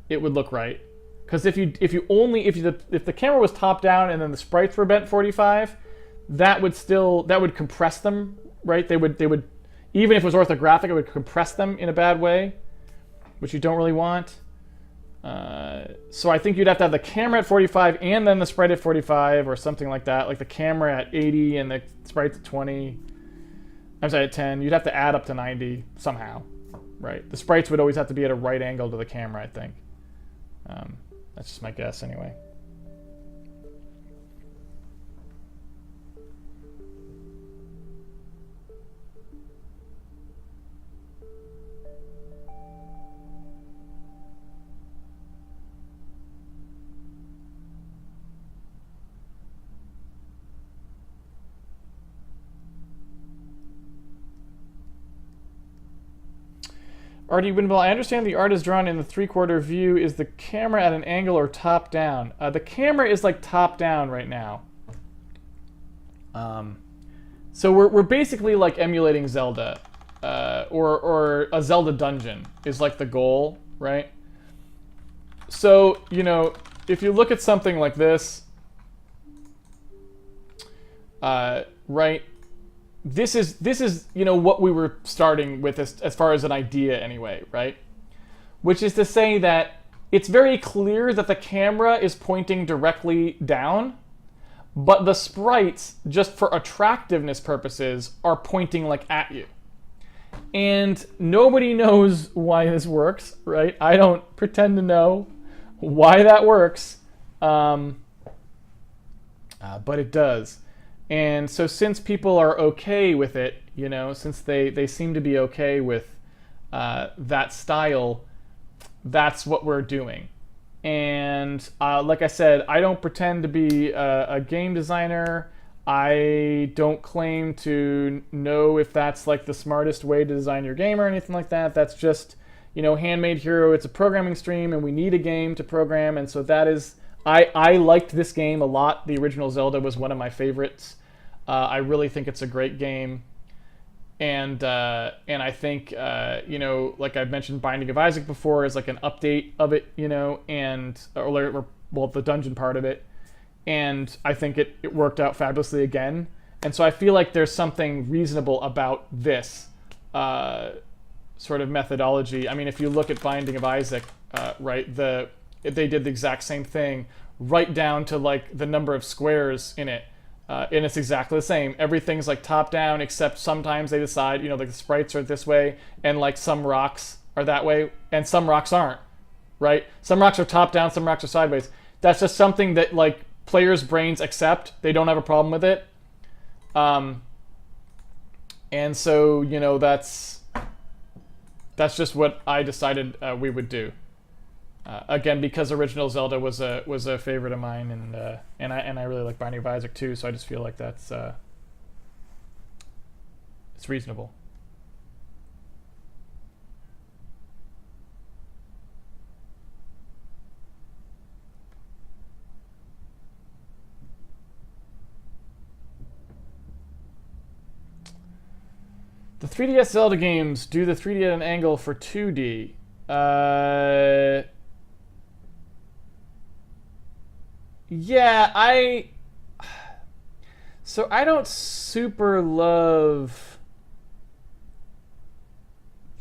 [SPEAKER 1] it would look right. Because if the camera was top down and then the sprites were bent 45, that would compress them, right? They would even if it was orthographic, it would compress them in a bad way, which you don't really want. So I think you'd have to have the camera at 45 and then the sprite at 45 or something like that. Like the camera at 80 and the sprite at 20. I'm sorry, at 10. You'd have to add up to 90 somehow, right? The sprites would always have to be at a right angle to the camera, I think. That's just my guess anyway. Artie Winville, I understand the art is drawn in the 3/4 view. Is the camera at an angle or top down? The camera is like top down right now. So we're basically like emulating Zelda, or a Zelda dungeon is like the goal, right? So, you know, if you look at something like this, right? This is you know what we were starting with as far as an idea anyway, right? Which is to say that it's very clear that the camera is pointing directly down, but the sprites, just for attractiveness purposes, are pointing like at you. And nobody knows why this works, right? I don't pretend to know why that works, but it does. And so since people are okay with it, you know, since they seem to be okay with that style, that's what we're doing. And like I said, I don't pretend to be a game designer. I don't claim to know if that's like the smartest way to design your game or anything like that. That's just, you know, Handmade Hero. It's a programming stream, and we need a game to program. And so that is... I liked this game a lot. The original Zelda was one of my favorites. I really think it's a great game, and I think you know, like I've mentioned, Binding of Isaac before is like an update of it, you know, and or well, the dungeon part of it, and I think it worked out fabulously again. And so I feel like there's something reasonable about this sort of methodology. I mean, if you look at Binding of Isaac, right, they did the exact same thing, right down to like the number of squares in it, and it's exactly the same. Everything's like top down, except sometimes they decide, you know, like the sprites are this way, and like some rocks are that way, and some rocks aren't, right? Some rocks are top down, some rocks are sideways. That's just something that like players' brains accept. They don't have a problem with it, and so, you know, that's just what I decided we would do. Again, because original Zelda was a favorite of mine, and I really like Binding of Isaac too, so I just feel like that's it's reasonable. The 3DS Zelda games do the 3D at an angle for 2D. Yeah, I don't super love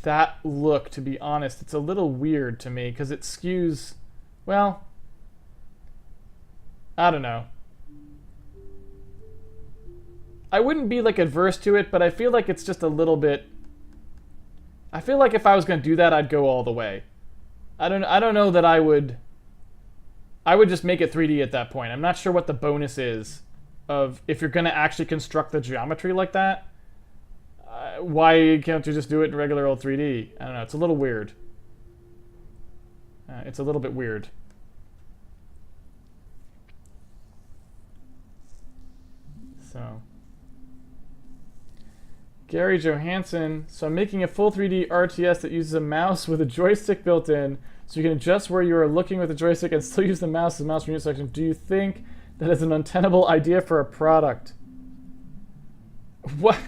[SPEAKER 1] that look, to be honest. It's a little weird to me because it skews, well, I don't know. I wouldn't be like adverse to it, but I feel like it's just a little bit... I feel like if I was going to do that, I'd go all the way. I don't know that I would just make it 3D at that point. I'm not sure what the bonus is of if you're going to actually construct the geometry like that. Why can't you just do it in regular old 3D? I don't know. It's a little weird. It's a little bit weird. So, Gary Johansson. So I'm making a full 3D RTS that uses a mouse with a joystick built in, so you can adjust where you are looking with the joystick and still use the mouse as a mouse unit section. Do you think that is an untenable idea for a product? What?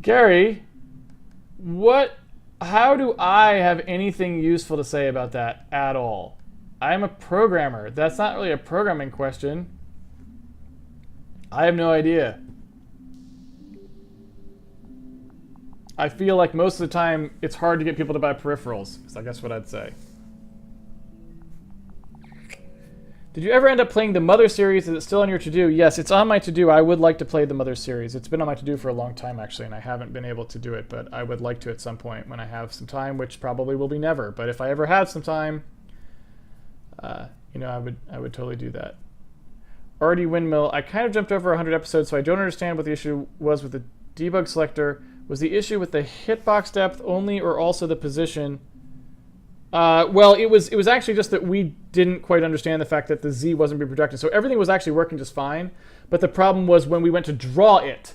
[SPEAKER 1] Gary, what? How do I have anything useful to say about that at all? I'm a programmer. That's not really a programming question. I have no idea. I feel like most of the time it's hard to get people to buy peripherals, is I guess what I'd say. Did you ever end up playing the Mother series? Is it still on your to-do? Yes, it's on my to-do. I would like to play the Mother series. It's been on my to-do for a long time, actually, and I haven't been able to do it, but I would like to at some point when I have some time, which probably will be never. But if I ever have some time, you know, I would totally do that. Artie Windmill, I kind of jumped over 100 episodes, so I don't understand what the issue was with the debug selector. Was the issue with the hitbox depth only or also the position? Well, it was actually just that we didn't quite understand the fact that the Z wasn't being projected. So everything was actually working just fine. But the problem was when we went to draw it,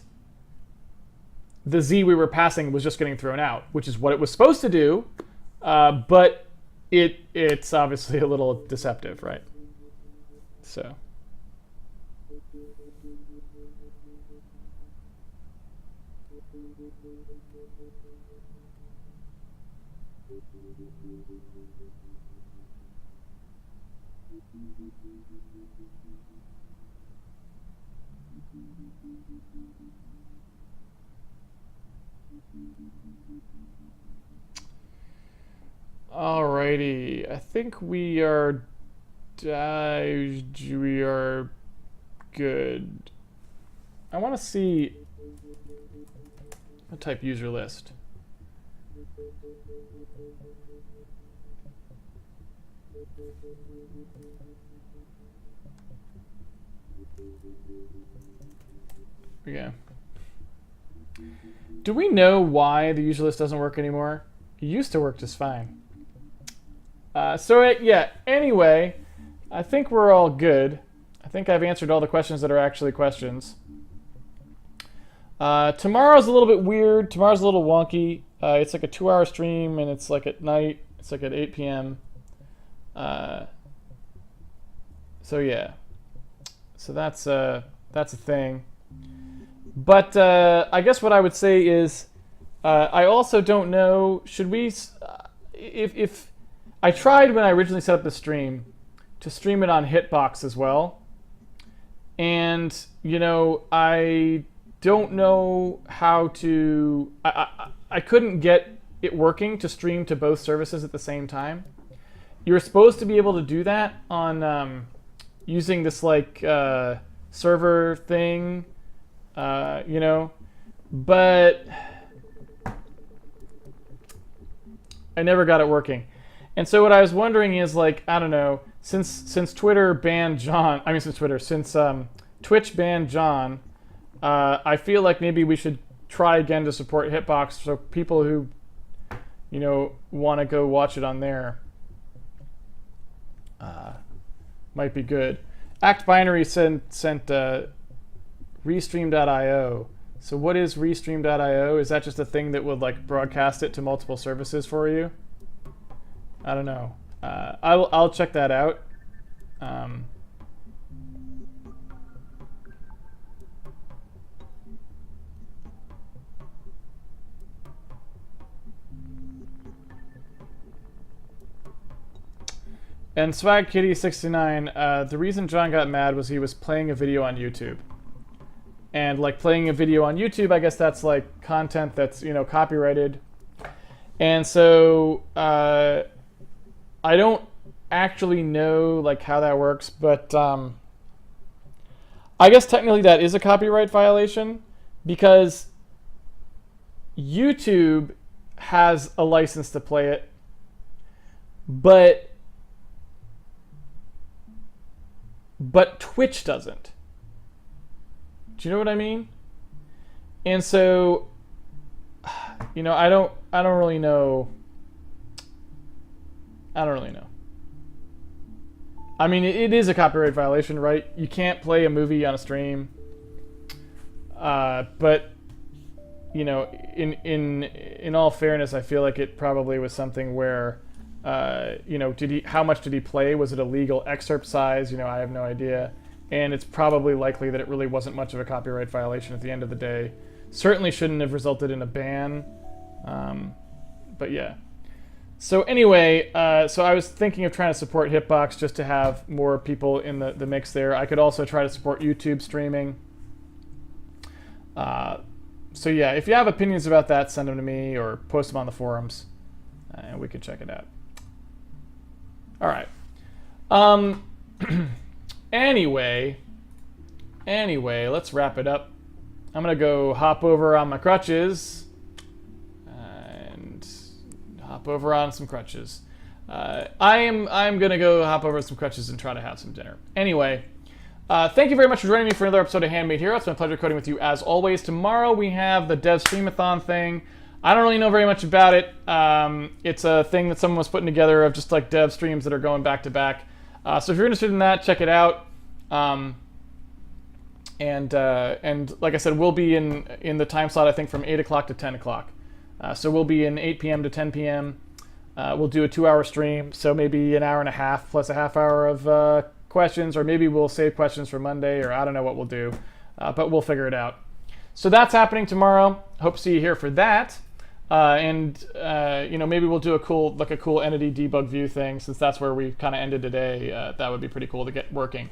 [SPEAKER 1] the Z we were passing was just getting thrown out, which is what it was supposed to do. But it's obviously a little deceptive, right? So. Alrighty, I think we are good. I want to see. I'll type user list. Yeah. Do we know why the user list doesn't work anymore? It used to work just fine. Yeah, anyway, I think we're all good. I think I've answered all the questions that are actually questions. Tomorrow's a little bit weird. Tomorrow's a little wonky. It's like a 2-hour stream, and it's like at night. It's like at 8 p.m. So yeah. So that's a thing. But I guess what I would say is, I also don't know. Should we? If I tried when I originally set up the stream to stream it on Hitbox as well, and you know I don't know how to. I couldn't get it working to stream to both services at the same time. You're supposed to be able to do that on using this like server thing, you know, but I never got it working. And so what I was wondering is, like, I don't know, since Twitter banned John, since Twitch banned John, I feel like maybe we should try again to support Hitbox, so people who, you know, want to go watch it on there might be good. Act Binary sent Restream.io. So what is Restream.io? Is that just a thing that would like broadcast it to multiple services for you? I don't know. I'll check that out. And Swag Kitty 69. The reason John got mad was he was playing a video on YouTube. And like playing a video on YouTube, I guess that's like content that's, you know, copyrighted. And so I don't actually know like how that works, but I guess technically that is a copyright violation because YouTube has a license to play it, but Twitch doesn't. Do you know what I mean? And so, you know, I don't really know. I don't really know. I mean, it is a copyright violation, right? You can't play a movie on a stream. But you know, in all fairness, I feel like it probably was something where, you know, how much did he play? Was it a legal excerpt size? You know, I have no idea. And it's probably likely that it really wasn't much of a copyright violation at the end of the day. Certainly shouldn't have resulted in a ban. But yeah. So anyway, so I was thinking of trying to support Hitbox just to have more people in the mix there. I could also try to support YouTube streaming. So yeah, if you have opinions about that, send them to me or post them on the forums, and we can check it out. All right. Anyway, let's wrap it up. I'm gonna go hop over on my crutches and hop over on some crutches. I'm gonna go hop over some crutches and try to have some dinner. Anyway, thank you very much for joining me for another episode of Handmade Hero. It's been a pleasure coding with you as always. Tomorrow we have the Dev Streamathon thing. I don't really know very much about it. It's a thing that someone was putting together of just like dev streams that are going back to back. So if you're interested in that, check it out. And like I said, we'll be in the time slot, I think, from 8 o'clock to 10 o'clock. So we'll be in 8 p.m. to 10 p.m. We'll do a 2-hour stream, so maybe an hour and a half plus a half hour of questions, or maybe we'll save questions for Monday, or I don't know what we'll do, but we'll figure it out. So that's happening tomorrow. Hope to see you here for that. You know, maybe we'll do a cool entity debug view thing, since that's where we kind of ended today. That would be pretty cool to get working.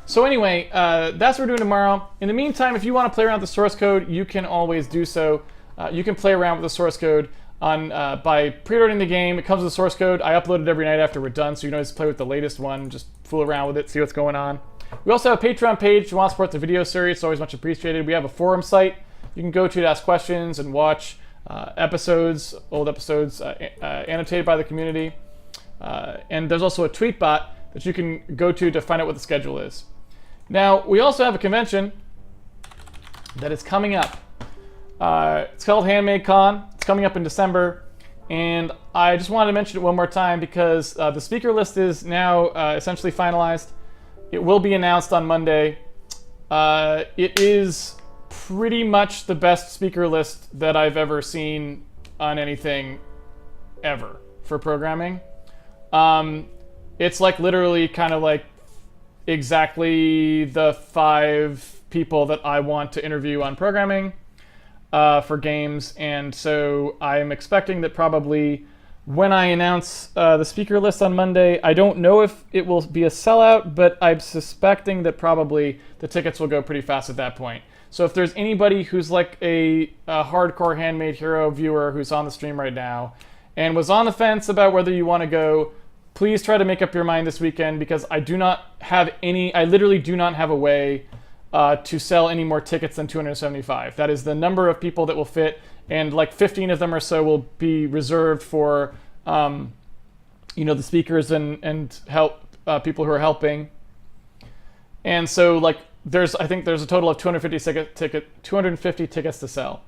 [SPEAKER 1] So anyway, that's what we're doing tomorrow. In the meantime, if you want to play around with the source code, you can always do so. You can play around with the source code by pre-ordering the game. It comes with the source code. I upload it every night after we're done, so you can always play with the latest one. Just fool around with it, see what's going on. We also have a Patreon page. If you want to support the video series, it's always much appreciated. We have a forum site you can go to ask questions and watch old episodes annotated by the community. And there's also a tweet bot that you can go to find out what the schedule is. Now, we also have a convention that is coming up. It's called Handmade Con. It's coming up in December. And I just wanted to mention it one more time because the speaker list is now essentially finalized. It will be announced on Monday. It is pretty much the best speaker list that I've ever seen on anything ever for programming. It's like literally kind of like exactly the 5 people that I want to interview on programming for games. And so I'm expecting that probably when I announce the speaker list on Monday, I don't know if it will be a sellout, but I'm suspecting that probably the tickets will go pretty fast at that point. So if there's anybody who's like a hardcore Handmade Hero viewer who's on the stream right now and was on the fence about whether you want to go, please try to make up your mind this weekend, because I literally do not have a way to sell any more tickets than 275. That is the number of people that will fit, and like 15 of them or so will be reserved for, you know, the speakers and help people who are helping. And so like I think there's a total of 250 tickets to sell.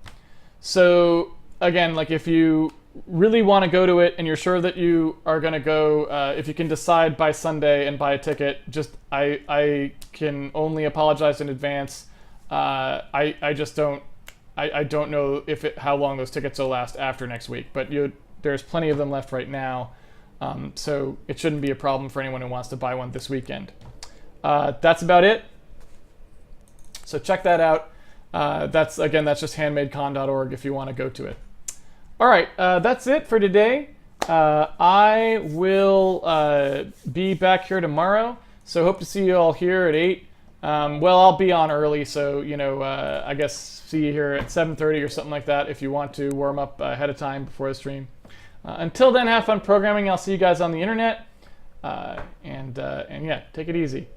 [SPEAKER 1] So again, like if you really want to go to it and you're sure that you are going to go, if you can decide by Sunday and buy a ticket, just I can only apologize in advance. I just don't know how long those tickets will last after next week, but there's plenty of them left right now, so it shouldn't be a problem for anyone who wants to buy one this weekend. That's about it. So check that out. That's just handmadecon.org if you want to go to it. All right, that's it for today. I will be back here tomorrow, so hope to see you all here at 8. Well, I'll be on early, so you know, I guess see you here at 7:30 or something like that if you want to warm up ahead of time before the stream. Until then, have fun programming. I'll see you guys on the internet, and yeah, take it easy.